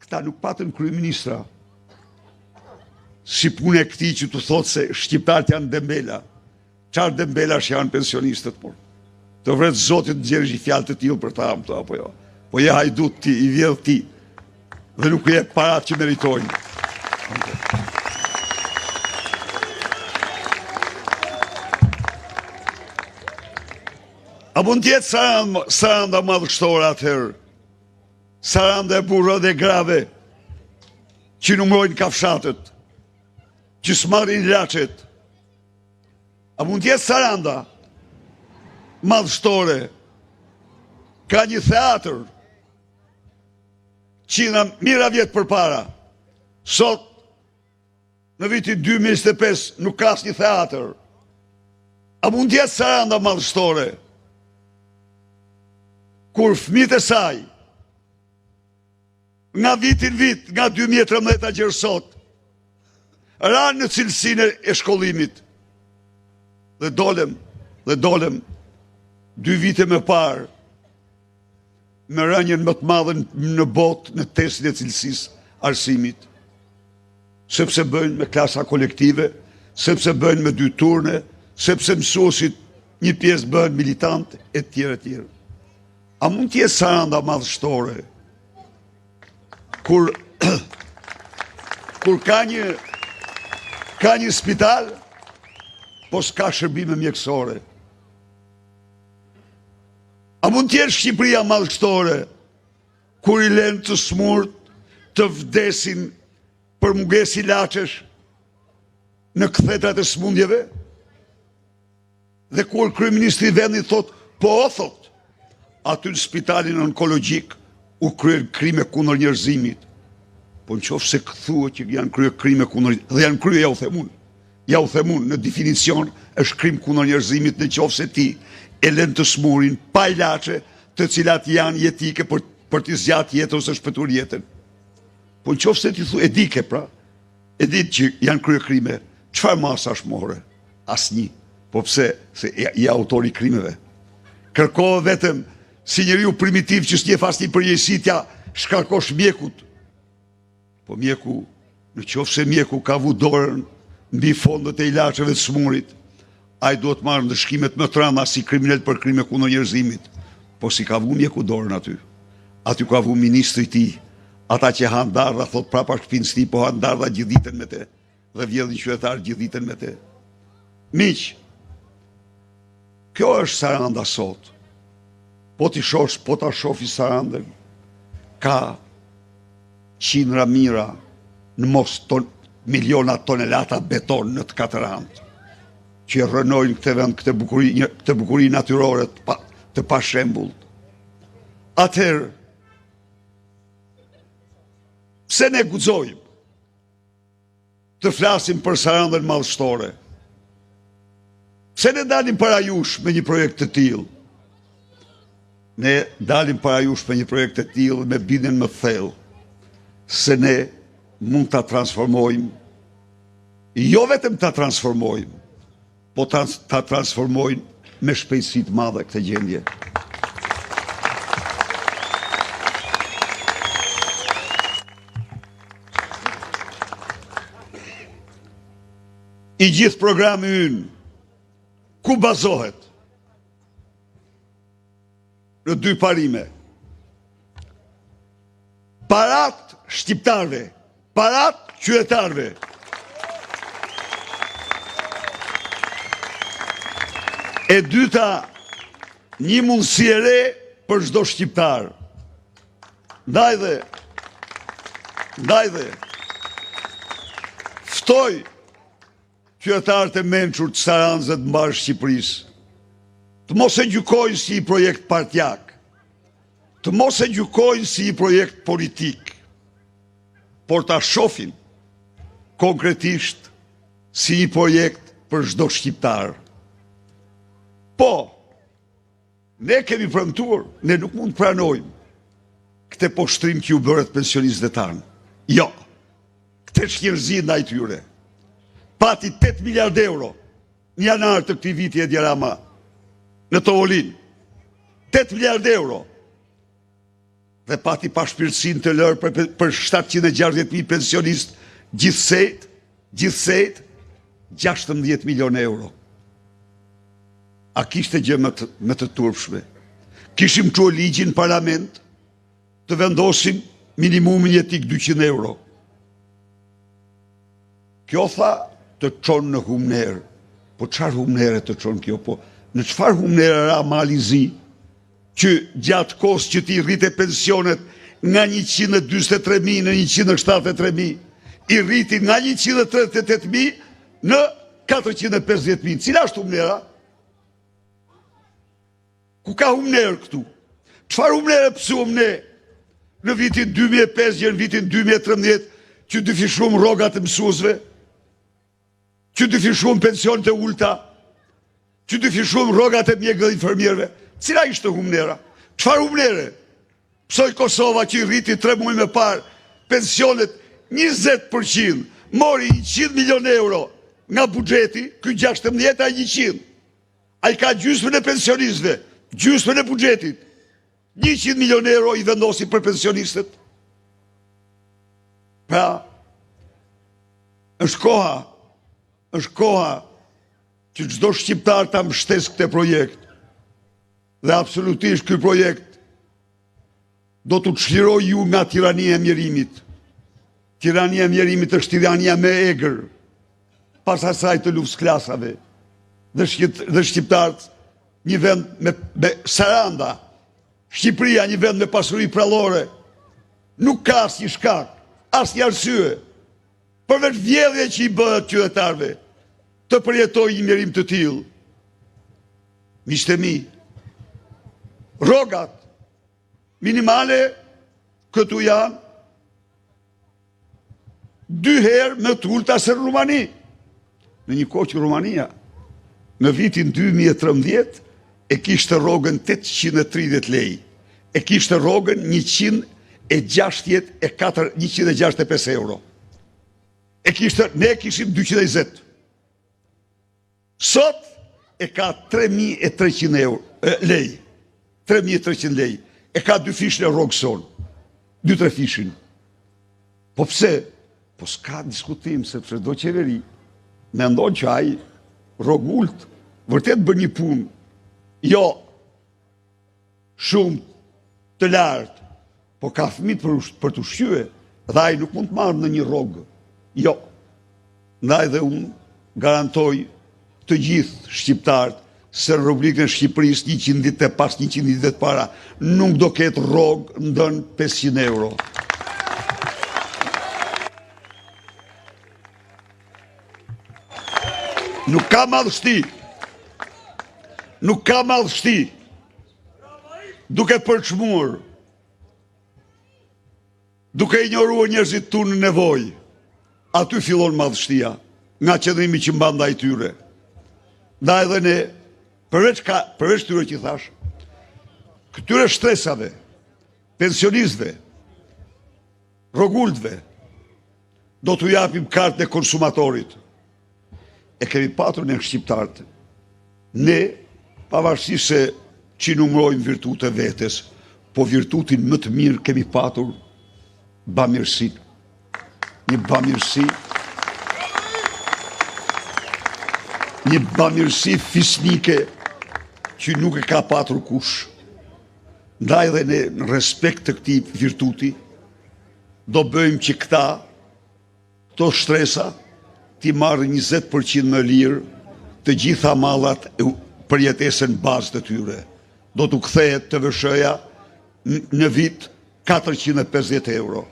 Këta nuk patën kryeministra. Si punë e këtij që të thotë se shqiptarët janë dembela. Çfarë dembelash janë pensionistët, por? Të vret Zotit të gjerësh fjalë të tillë për ta apo jo? Po je hajdut ti, i vjedh ti, dhe nuk je parat që meritojnë. A mund tjetë saranda madhështore atëherë, saranda e burra dhe grave, që numrojnë kafshatët, që s'marrin ilaçet? A mund tjetë saranda madhështore? Ka një theatr, qina mira vjetë për para, sot në vitin 2025 nuk ka asnjë theatr. A mund tjetë saranda madhështore kur fëmijët e saj nga vitin vit, nga 2013 gjërë sot, ranë në cilësinë e shkollimit, dhe dolem 2 vite më parë me rënien më të madhe në botë në testin e cilësisë arsimit, sepse bëjnë me klasa kolektive, sepse bëjnë me 2 turne, sepse mësuesit një pjesë bëjnë militantë e tjerë. A mund t'jetë saranda madhështore kur ka një spital, po s'ka shërbime mjekësore? A mund t'jetë Shqipëria madhështore kur i lënë të smurt të vdesin për mungesë ilaçesh në kthjetrat e smundjeve? Dhe kur kryeministri i vendit thot, aty në spitalin onkologjik u kryer krime kundër njerëzimit. Po nëse thuhet që janë kryer krime kundër, dhe janë kryer, ja u themun, në definicion është krim kundër njerëzimit nëse ti e lën të smurin pa ilaçe, të cilat janë jetike për t'i zgjatë jetën ose shpëtuar jetën. Po nëse ti thu e di që janë kryer krime, çfarë masash more? Asnjë. Po pse? Se i autori krimeve. Kërkohet vetëm si njeriu primitiv që s'njeh asnjë përgjegjësi t'ja shkarkosh mjekut. Po mjeku, nëse mjeku ka vu dorën mbi fondet e ilaçeve të smurit, ai duhet marrë ndëshkimet më të rënda si kriminal për krime kundër njerëzimit. Po si ka vu mjeku dorën aty ka vu ministri i tij, ata që han dardha thot prapa shpinës ti, po han dardha gjithë ditën me te, dhe vjedhin qytetar gjithë ditën me te. Miq, kjo është saranda sot. Po ta shofi sarandën, ka qindra mira në mos miliona tonelata beton në të Katërantë, që rënojnë këtë vend, këtë bukuri natyrore të pashembullt. Atëherë, pse ne guxojmë të flasim për sarandën madhështore? Pse ne dalim para jush me një projekt të tillë? Ne dalim para jush me një projekt të tillë me bindjen më thellë se ne mund ta transformojmë jo vetëm ta transformojmë, po ta transformojnë me shpejtësi të madhe këtë gjendje. I gjithë programi ynë, ku bazohet? Në dy parime. Parat shqiptarve, parat qytetarve. E dyta, një mundësi e re për çdo shqiptar. Ndaj dhe, ftoj qytetarët e mençur të Saranzës të mbarë Shqipërisë, të mos e gjykojnë si i projekt partjak, të mos e gjykojnë si i projekt politik, por ta shohin konkretisht si i projekt për çdo shqiptar. Po, ne kemi premtuar, ne nuk mund të pranojmë këtë poshtrim që ju bëret pensionistëve tanë. Jo, këtë shqirëzi ndaj tyre. Pati 8 miliard euro në janar të këtij viti Edi Rama në Tovolin. 8 miliard euro. Dhe pati pashpirtësinë të lërë për 760.000 pensionistë gjithsejt 16 milion euro. A kishte gjë më të turpshme? Kishim çuar ligjin në parlament të vendosim minimumin jetik 200 euro. Kjo tha të çonë në humner. Po çfarë humnere të çonë kjo? Po në çfarë humnere ra Malizi që gjatë kohës që ti rrite pensionet nga 143.000 në 173.000, i rriti nga 138.000 në 450.000. Cila është humnera? Ku ka humner këtu? Çfarë humnere pësuam ne në vitin 2005 dhe në vitin 2013 që dyfishuam rrogat e mësuesve, që dyfishuam pensionet e ulta, që dyfishuam rrogat e mjekëve dhe infermierëve? Cila ishte humnera? Çfarë humnere? Psoj Kosova që i rriti 3 muaj më parë pensionet 20%, mori 100 milion euro nga buxheti, ky 16 a 100. Ai ka gjysmën e pensionistëve, gjysmën e buxhetit. 100 milion euro i vendosi për pensionistët. Pra, është koha që çdo shqiptar ta mbështesë këtë projekt. Dhe absolutisht ky projekt do t'u çlirojë ju nga tirania e mjerimit. Tirania e mjerimit është tirania me egër, pas asaj të luftsklasave. Dhe shqiptarët, një vend me Saranda, Shqipëria një vend me pasuri prallore, nuk ka asnjë shkak, asnjë arsye, përveç vjedhje që i bëhet qytetarëve, të përjetojë një mjerim të tillë. Miqtë e mi, rrogat minimale këtu janë 2 herë më të ulta se në Rumani. Në një kohë që Rumania në vitin 2013 e kishte rrogën 830 lei, e kishte rrogën 165 euro. Ne kishim 220. Sot e ka 3.300 lei. 3.300 lei. E ka 2 fishën e rrogëson. 2-3 fishën. Po pse? Po s'ka diskutim, sepse do qeveri mendon që ai rrogult vërtet bën një punë jo shumë të lartë, po ka fëmijë për të ushqyer, dhe ai nuk mund të marrë në një rrogë. Jo. Ndaj dhe unë garantoj të gjithë shqiptarët se në rubrikën e Shqipërisë 100 ditë e pas 100 ditë e para nuk do ketë rrogë ndën 500 euro. Nuk ka madhështi, duke përçmuar, duke ignoruar njerëzit tu në nevojë, aty fillon madhështia, nga qëndrimi që mban ndaj tyre. Nda edhe ne, përveç tyre që thash, këtyre shtresave, pensionistëve, rrogultëve, do t'u japim kartën e konsumatorit. e kemi patur në shqiptarët. Ne, pavarësisht se që numrojmë virtute vetes, po virtutin më të mirë kemi patur bamirësinë. Një bamirësi fisnike që nuk e ka patur kush. Ndaj dhe ne në respekt të këtij virtuti, do bëjmë që këto shtresa ti marrë 20% më lirë të gjitha mallat për jetesën bazë të tyre. Do t'u kthehet të vëshëja në vit 450 euro.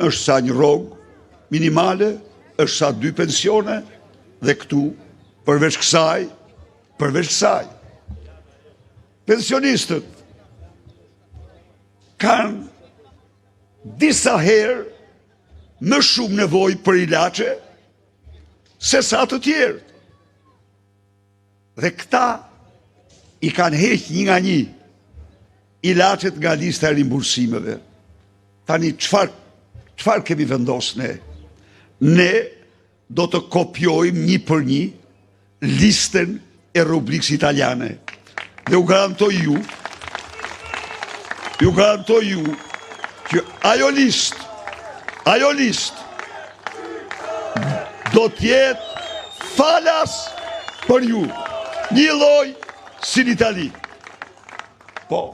Është sa një rrogë minimale, është sa 2 pensione, dhe këtu, përveç kësaj, pensionistët kanë disa herë më shumë nevojë për ilaçe se sa të tjerë. Dhe këta i kanë heqë një nga një ilaçet nga lista e rimbursimeve. Tani çfarë kemi vendosur ne? Ne do të kopjojmë një për një listën e rubrikës italiane. Dhe u garantoj ju që ajo listë do t'jetë falas për ju, një lloj si në Itali. Po,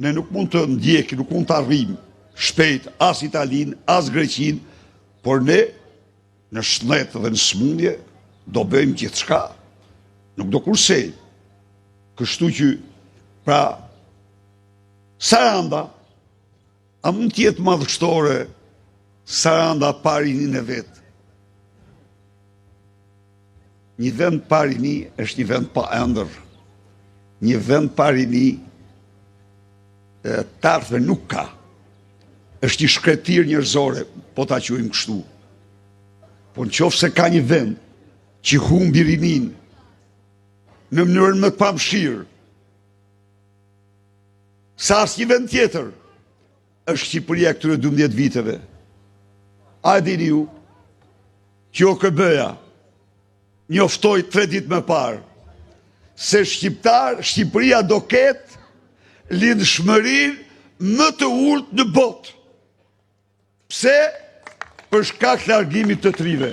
ne nuk mund të ndjekim, nuk mund të arrijmë shpejt as Italinë, as Greqinë, por ne në shëndet dhe në smundje do bëjmë gjithçka. Nuk do kursej. Kështu që, pra, Saranda, a mund t'jetë madhështore Saranda parinin e vetë? Një vend parini është një vend pa ëndër. Një vend parini të ardhme nuk ka. Është një shkretir njerëzore, po ta quajmë kështu. Po në qoftë se ka një vend që humbi rinin në mënyrën më të pamëshirë, sa asnjë vend tjetër, është Shqipëria këtyre 12 viteve. A e dini ju që OKB-ja njoftoi 3 ditë më parë se Shqipëria do ketë lindshmërinë më të ulët në botë. Pse? Për shkak të largimit të trive.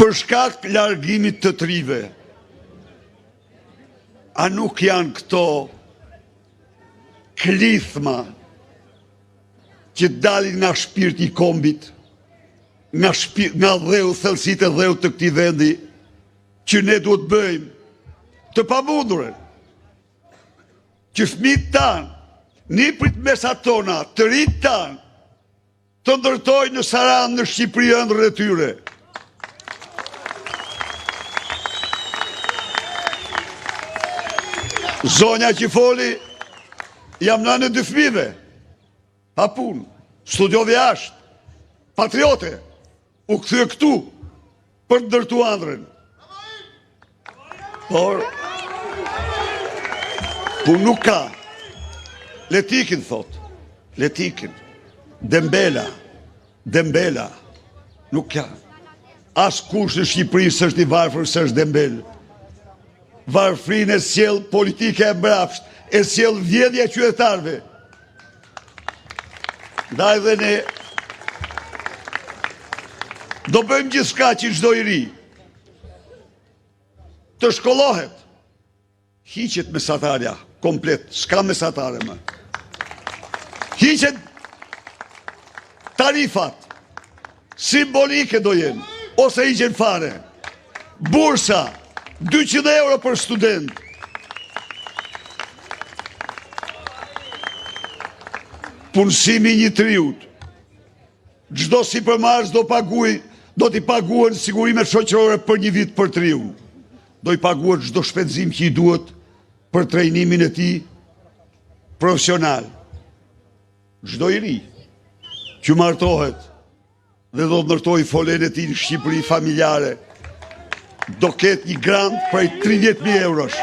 Për shkak të largimit të trive. A nuk janë këto klithma që dalin nga shpirti i kombit, nga dheu, thellësitë e dheut të këtij vendi, që ne duhet bëjmë të pamundurën, që fëmijët tanë, niprit mesat tona, të rinjtë tanë, të ndërtojnë në Sarandë, në Shqipëri, ëndrrën e tyre. Zonja që foli, jam nënë e 2 fëmijëve, pa punë, studiove jashtë, patriote, u kthye këtu për të ndërtuar ëndrrën. Por nuk ka. Letikin, thot. Letikin. Dembela. Nuk ka. As kush në Shqipëri s'është i varfër se është Dembel. Varfrinë e sjell politika e mbrapsht, e sjell vjedhja e qytetarëve. Ndaj dhe ne do bëjmë gjithçka që çdo i ri të shkollohet. Hiqet mesatarja komplet, s'ka mesatare më. Hiqet tarifat simbolike do jenë, ose hiqen fare. Bursa 200 euro për student. Punësimi një triut. Çdo sipërmarrës do t'i paguhen sigurimet shoqërore për një vit për triun. Do i paguhet çdo shpenzim që i duhet për trajnimin e tij profesional. Çdo i ri që martohet dhe do të ndërtojë folen e tij në Shqipëri familjare, do ketë një grant prej 30.000 eurosh.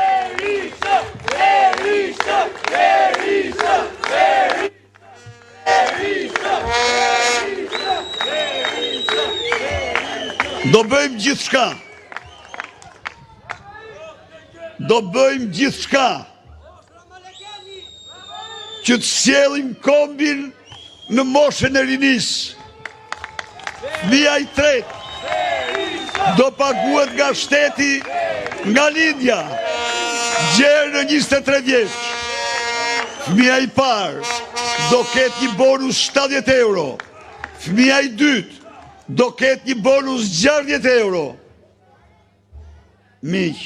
Do bëjmë gjithçka. Do bëjmë gjithçka që të sjellim kombin në moshën e rinis. Fëmia i tretë do paguhet nga shteti nga lindja, gjerë në 23 vjeç. Fëmia i parë do ketë një bonus 70 euro. Fëmia i dytë do ketë një bonus 60 euro. Miq,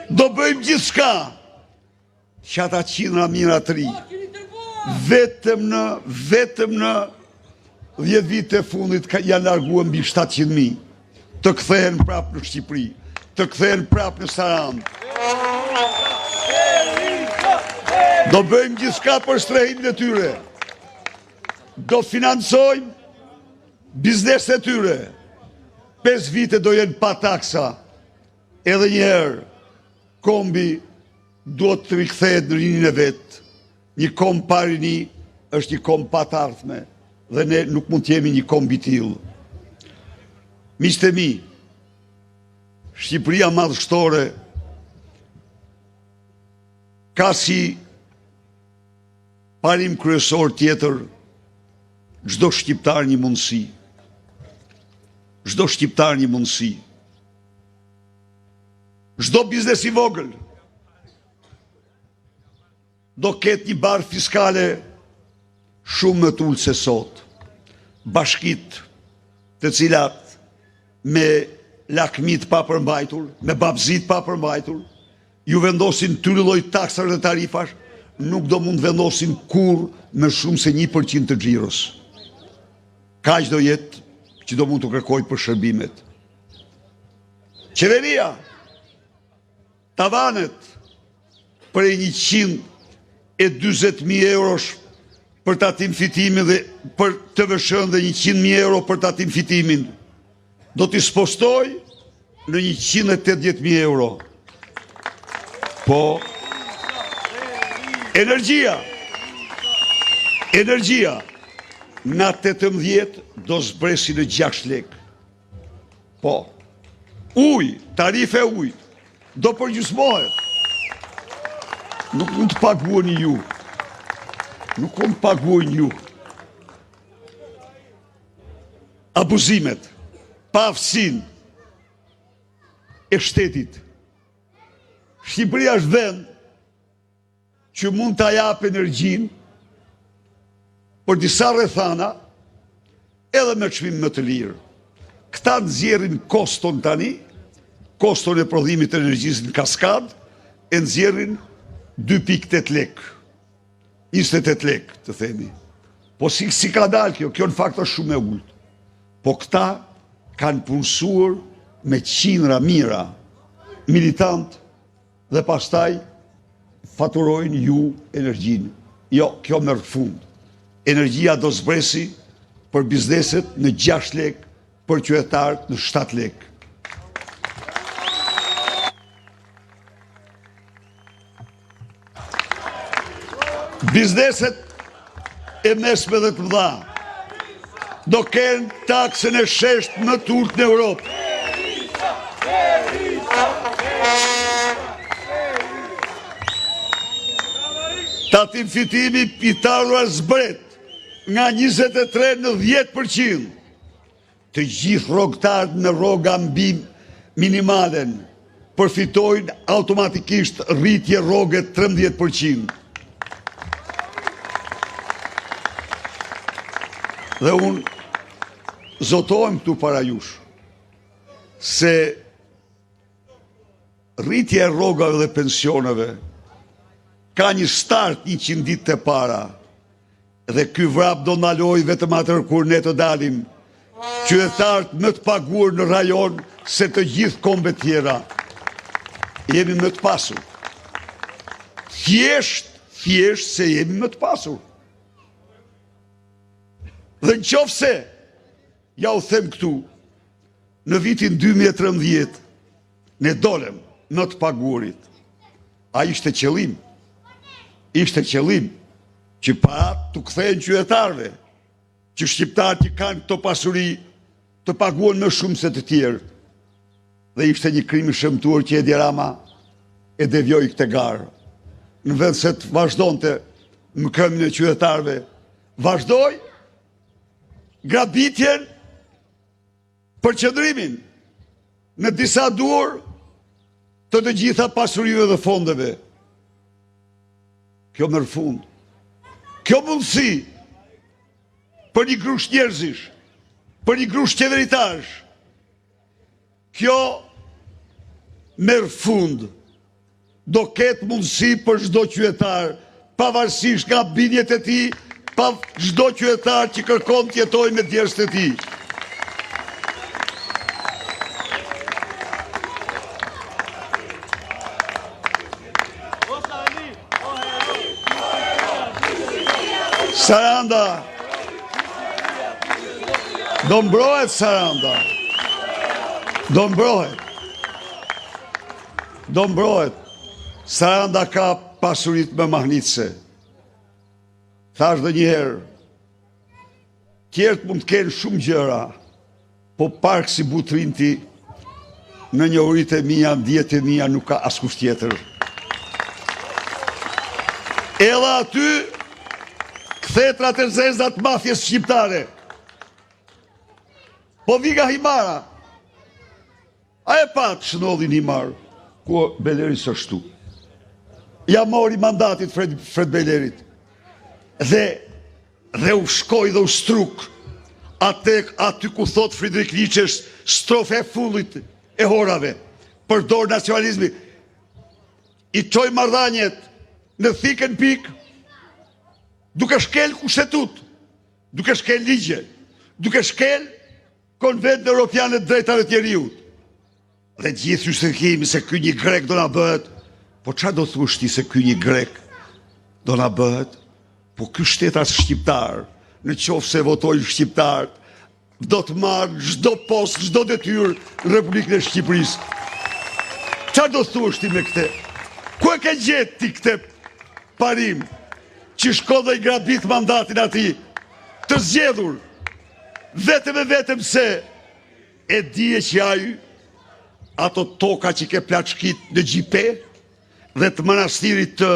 do bëjmë gjithçka që ata qindra mijëra të ri, vetëm në 10 vite e fundit janë larguar mbi 700.000, të kthehen prapë në Shqipëri, të kthehen prapë në Sarandë. Do bëjmë gjithçka për strehimin e tyre. Do financojmë bizneset e tyre. 5 vite do jenë pa taksa. Edhe njëherë, kombi duhet të rikthehet në rinin e vetë. Një komb pa rini është një komb pa të ardhme dhe ne nuk mund të jemi një komb i tillë. Miqtë e mi, Shqipëria madhështore ka si parim kryesor tjetër çdo shqiptar një mundësi. Çdo shqiptar një mundësi. Çdo biznes i vogël do ketë një barë fiskale shumë më të ulët se sot. Bashkit të cilat me lakmit pa përmbajtur, me babzit pa përmbajtur, ju vendosin tyre lloj taksave dhe tarifash, nuk do mund vendosin kur me shumë se 1% të xhiros. Kaq do jetë që do mund të kërkoj për shërbimet. Qeveria, tavanet për 120.000 eurosh për tatim fitimin dhe për të vëshën dhe 100.000 euro për tatim fitimin, do t'i spostoj në 180.000 euro. Po, energjia, nga 18 do zbresi në 6 lek. Po, tarife uj, do përgjysmohet. Nuk mund të paguani ju. Nuk mund të paguani ju. Abuzimet, paaftësinë e shtetit. Shqipëria është vend që mund të jap energjinë për disa rrethana edhe me çmim më të lirë. Këta nxjerrin koston tani, koston e prodhimit të energjisë në kaskadë, e nxjerrin 2.8 lek, 28 lek të themi. Po si ka dalë kjo? Kjo në fakt është shumë e ulët. Po këta kanë punësuar me qindra mijëra militant dhe pastaj faturojnë ju energjinë. Jo, kjo merr fund. Energjia do zbresi për bizneset në 6 lek, për qytetarët në 7 lek. Bizneset e mesme dhe të mëdha do kenë taksën e sheshtë më të ulët në Europë. Tatim fitimi i taruar zbret nga 23 në 10%. Të gjithë rrogtarët me rroga mbi minimalen përfitojnë automatikisht rritje rroge 13%. Dhe unë zotohem këtu para jush se rritje e rrogave dhe pensioneve ka një start 100 ditë të para dhe ky vrap do ndaloj vetëm atër kur ne të dalim qytetarët më të paguar në rajon se të gjithë kombet tjera. Jemi më të pasur. Thjesht se jemi më të pasur. Dhe në qofë se, ja u them këtu, në vitin 2013, ne dolem në të paguarit. A ishte qëllim? Ishte qëllim që parat të kthehen qytetarëve, që shqiptarët që kanë këto pasuri të paguan më shumë se të tjerë. Dhe ishte një krim i shëmtuar që Edi Rama e devjoi këtë garë. Në vend se të vazhdonte më këmbën e qytetarëve, vazhdoi grabitjen për qëndrimin në disa duar të të gjitha pasurive dhe fondeve. Kjo merr fund. Kjo mundësi për një grush njerëzish, për një grush qeveritarësh, kjo merr fund. Do ketë mundësi për çdo qytetar, pavarësisht nga bindjet e tij, pa çdo qytetar që kërkon të jetojë me djersët e tij. Saranda, do mbrohet Saranda, do mbrohet. Saranda ka pasurit me mahnitse. Thash dhe njëherë, tjertë mund të kenë shumë gjëra, po park si Butrinti, në njohurit e mia, ndjet e mia, nuk ka askush tjetër. Edhe aty, kthjetrat e zezat mafjes shqiptare. Po viga Himara. A e pat shënodhin Himar, ku Beleri së shtu. Ja mori mandatit Fred Belerit. Dhe u shkoj dhe u struk. Aty ku thot Friedrich Nietzsche, strofe e fullit e horave. Përdor nacionalizmi. I qoj marrëdhëniet në thikën pikë, duke shkel kushtetut, duke shkel ligje, duke shkel konvent Europian e drejtave të njeriut. Dhe gjithë justifikimi se ky një grek do na bëhet, po çfarë do thuash ti se ky një grek do na bëhet? Po ky shtetas shqiptar, në qoftë se votojnë shqiptarët, do të marrë çdo post, çdo detyrë në Republikën e Shqipërisë. Çfarë do thuash ti me këtë? Ku e ke gjetë ti këtë parim? Që shko dhe i grabit mandatin ati, të zgjedhur, vetëm e vetëm se e dije që aju, ato toka që ke plaçkit në Gjipe, dhe të manastirit të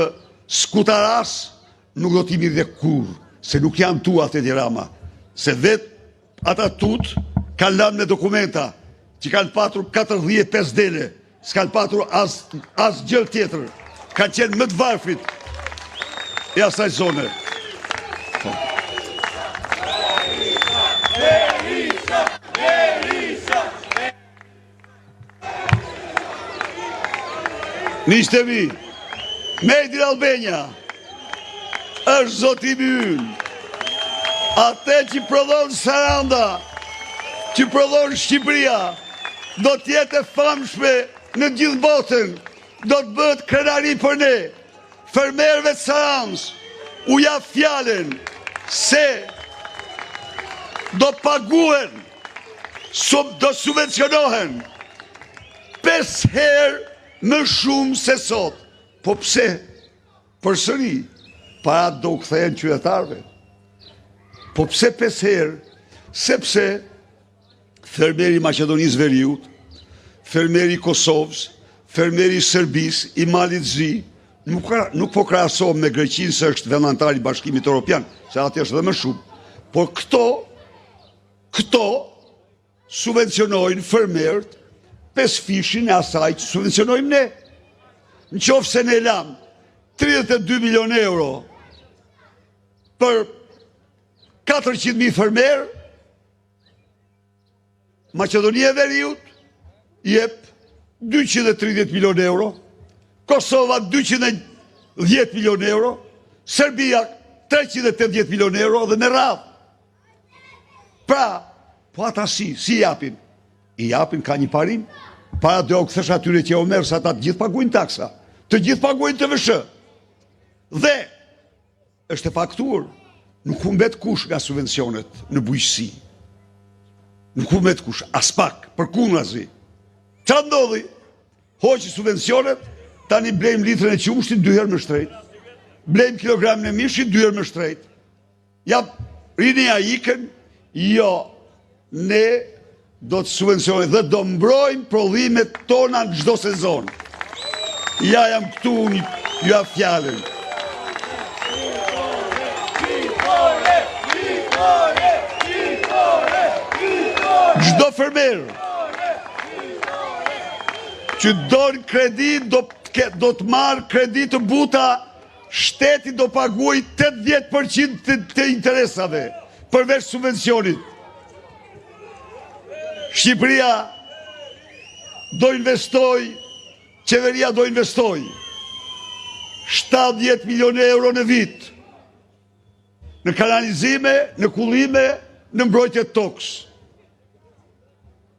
Skutaras, nuk do t'i mirë dhe kur, se nuk janë tuat e Edi Rama, se vetë ata tut kanë lanë me dokumenta, që kanë patur 45 dele, s'kanë patur as gjë tjetër, kanë qenë më të varfrit, e asaj zone. Miqtë e mi, Mehdi Albania është zotimi ynë. Ate që prodhon Saranda, që prodhon Shqipëria, do t'jetë e famshme në gjithë botën, do të bëhet krenari për ne. Fermerëve të Sarandës u jap fjalen se do paguen, do subvencionohen 5 herë më shumë se sot. Po pse? Përsëri, parat do u kthehen qytetarëve. Po pse 5 herë? Sepse fermeri i Maqedonisë Veriut, fermeri i Kosovës, fermeri i Serbisë, i Malit Zi, nuk po krahasohem me Greqinë se është vendantar i Bashkimit Evropian, se aty është edhe më shumë. Por këto subvencionojnë fermerët 5 fishin e asaj që subvencionojmë ne. Në qoftë se ne lam 32 milion euro për 400.000 fermerë, Maqedonia e Veriut jep 230 milion euro, Kosova 210 milion euro, Serbia 380 milion euro dhe me radhë. Pra, po ata si japin? I japin ka një parim, para do u kthesh atyre që o merr sa ata të gjithë paguajnë taksa, të gjithë paguajnë TVSH. Dhe është e faktuar, nuk humbet kush nga subvencionet në bujqësi. Nuk humbet kush, as pak, përkundrazi. Çfarë ndodhi? Hoqi subvencionet, tani blejmë litrën e qumshtit 2 herë më shtrejt. Blejmë kilogramin e mishit 2 herë më shtrejt. Ja, rini ja ikën, jo, ne do të subvencionojnë dhe do mbrojmë prodhimet tona në çdo sezon. Ja jam këtu, unë ju jap fjalën. Çdo fermer që don kredi do të marrë kredi të buta, shteti do paguaj 80% të interesave përveç subvencionit. Shqipëria do investoj, qeveria do investoj 70 milion euro në vit në kanalizime, në kullime, në mbrojtje tokës.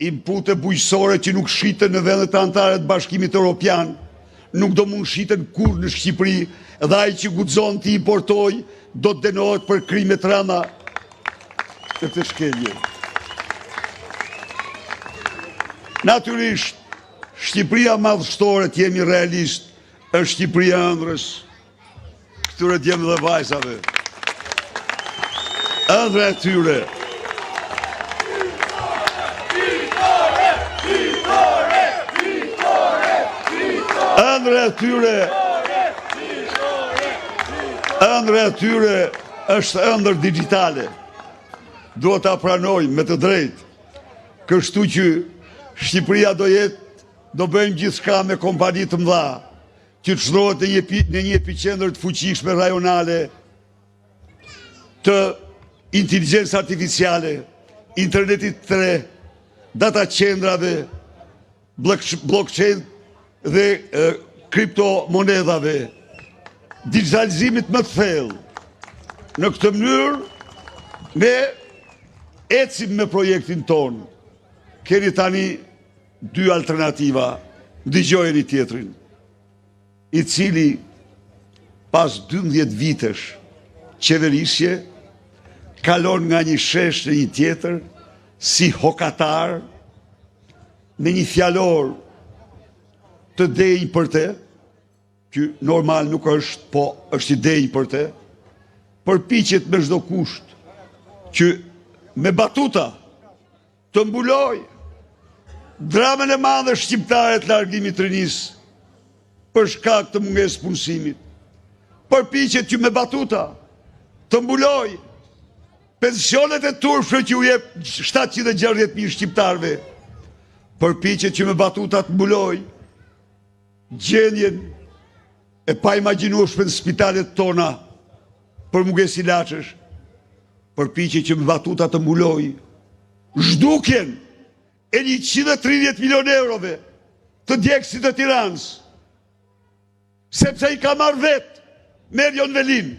Inpute bujqësore që nuk shiten në vendet anëtare të Bashkimit Evropian, nuk do mund shiten kur në Shqipëri, dhe ai që guxon të importoj do të dënohet për krime të rënda në këtë shkelje. Natyrisht, Shqipëria madhështore, të jemi realist, është Shqipëria ëndrës, këtyre djemë dhe vajzave. Ëndra e tyre. Ëndra e tyre është ëndër digjitale. Duhet ta pranojmë me të drejtë. Kështu që Shqipëria do bëjmë gjithçka me kompani të mëdha, që të çndrohet në një epicentër të fuqishme rajonale të inteligjencë artificiale, internetit të re, data qendrave, blockchain dhe kriptomonedhave, digitalizimit më të thellë. Në këtë mënyrë ne ecim me projektin ton. Keni tani dy alternativa, dëgjojeni tjetrin, i cili pas 12 vitesh qeverisje kalon nga një shesh në një tjetër si hokatar me një fjalor të denjë për te, që normal nuk është, po është i denjë për te, përpiqet me çdo kusht që me batuta të mbuloj dramën e madhe shqiptare të largimit të rinisë për shkak të mungesës punësimit. Përpiqet që me batuta të mbuloj pensionet e turpshme që u jep 760.000 shqiptarëve. Përpiqet që me batuta të mbuloj gjendjen e paimagjinueshme në spitalet tona për mungesë ilaçesh. Përpiqet që me batuta të mbuloj zhdukjen e 130 milion eurove të djegësit të Tiranës, sepse i ka marrë vetë Merion Velin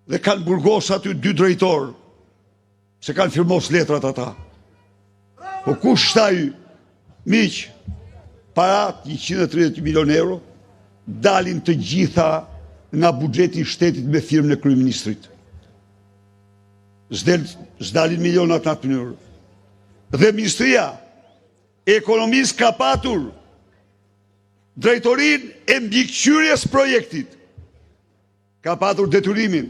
dhe kanë burgos aty 2 drejtorë, se kanë firmos letrat ata. Po kush shtaj miq, parat 130 milion euro dalin të gjitha nga buxheti i shtetit me firmën e kryeministrit. S'dalin milionat në atë mënyrë. Dhe Ministria e Ekonomisë ka patur drejtorinë e mbikëqyrjes projektit. Ka patur detyrimin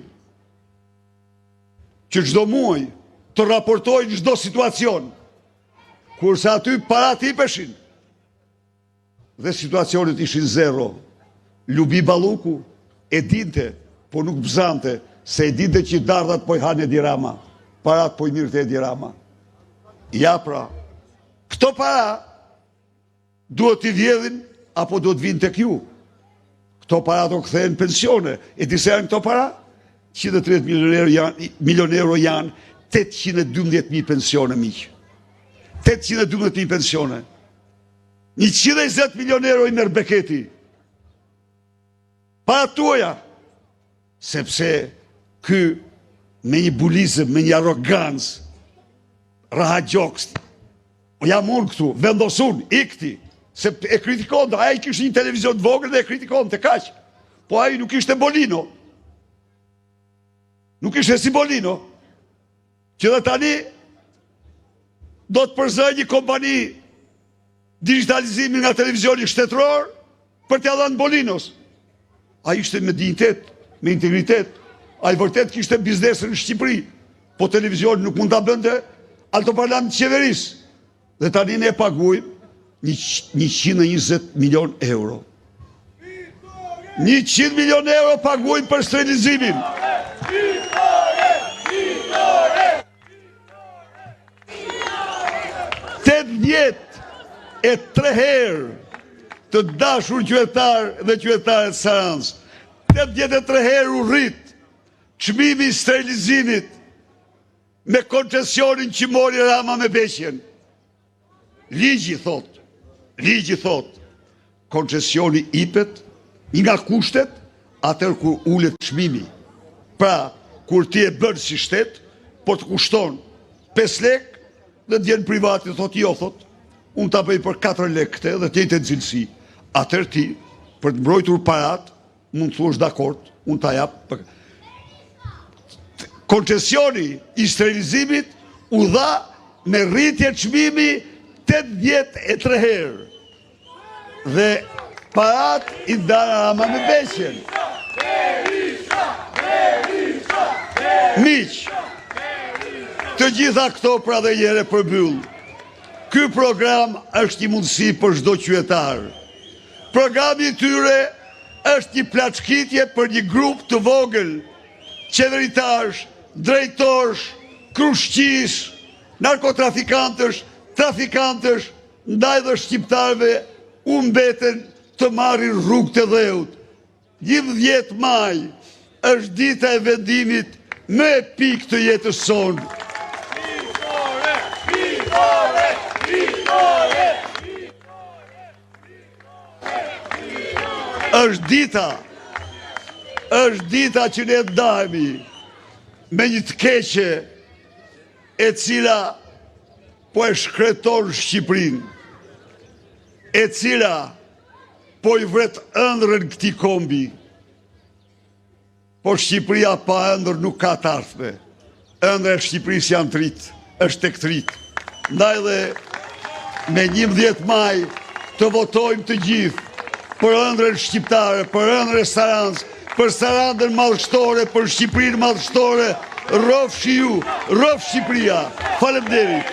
që çdo muaj të raportojë çdo situacion, kurse aty parat hipeshin dhe situacionet ishin zero. Lubi Balluku e dinte, po nuk bzante, se e dinte që dardhat po i hanë Edi Rama, parat po i mirë Edi Rama. Ja pra, këto para duhet t'i vjedhin apo duhet vinë tek ju. Këto para do kthehen pensione. E di se janë këto para? 130 milion euro janë 812.000 pensione, miq. 812.000 pensione. 120 milion euro i merr Beketi. Para tuaja. Sepse ky me një bulizëm, me një arrogancë, raha gjokës, jam unë këtu, vendosun, ikti, se e kritikon, a i kishtë një televizion të vogël dhe e kritikon të kaq, po a i nuk ishte Bolino, nuk ishte si Bolino, që dhe tani do të përzoj një kompani digitalizimin nga televizioni shtetëror për t'ja dhënë Bolinos. A ishte me dignitet, me integritet, a i vërtet kishte biznesën në Shqipëri, po televizioni nuk mund t'a bënde, altoparlament qeverisë. Dhe tani ne paguajmë 120 milion euro. 100 milion euro paguajmë për sterilizimin. E 3 herë të dashur qytetar dhe qytetare të Saranës. 83 herë u rrit çmimi i sterilizimit me koncesionin që mori Rama me Beqen. Ligji thot, koncesioni ipet nga kushtet atër kur ulet çmimi. Pra, kur ti e bën si shtet, po të kushton 5 lek dhe djenë privati thot jo, thot, unë ta bëj për 4 lek këte dhe tjetë e cilësi. Atër ti, për të mbrojtur parat, mund të thuash dakord, unë ta jap. Koncesioni i sterilizimit u dha me rritje çmimi 83 herë. Dhe parat i dana Rama me Beqen. Miq, të gjitha këto pra dhe jere përbyll. Ky program është një mundësi për çdo qytetar. Programi i tyre është një plaçkitje për një grup të vogël qeveritarësh, drejtorësh, krushqis, narkotrafikantësh, trafikantësh, ndaj dhe shqiptarëve u mbeten të marrin rrugë të dheut. 11 maj është dita e vendimit më epik të jetës sonë. Është dita që ne ndajemi me një të keqe e cila po e shkreton Shqipërinë, e cila po i vret ëndrrën këtij kombi. Po Shqipëria pa ëndër nuk ka të ardhme. Ëndra e Shqipërisë janë të rritë, është tek të rritë. Ndaj dhe me 11 maj të votojmë të gjithë për ëndrën shqiptare, për ëndrën e Saranës, për Sarandën madhështore, për Shqipërinë madhështore. Rrofshi ju, rrof Shqipëria. Faleminderit.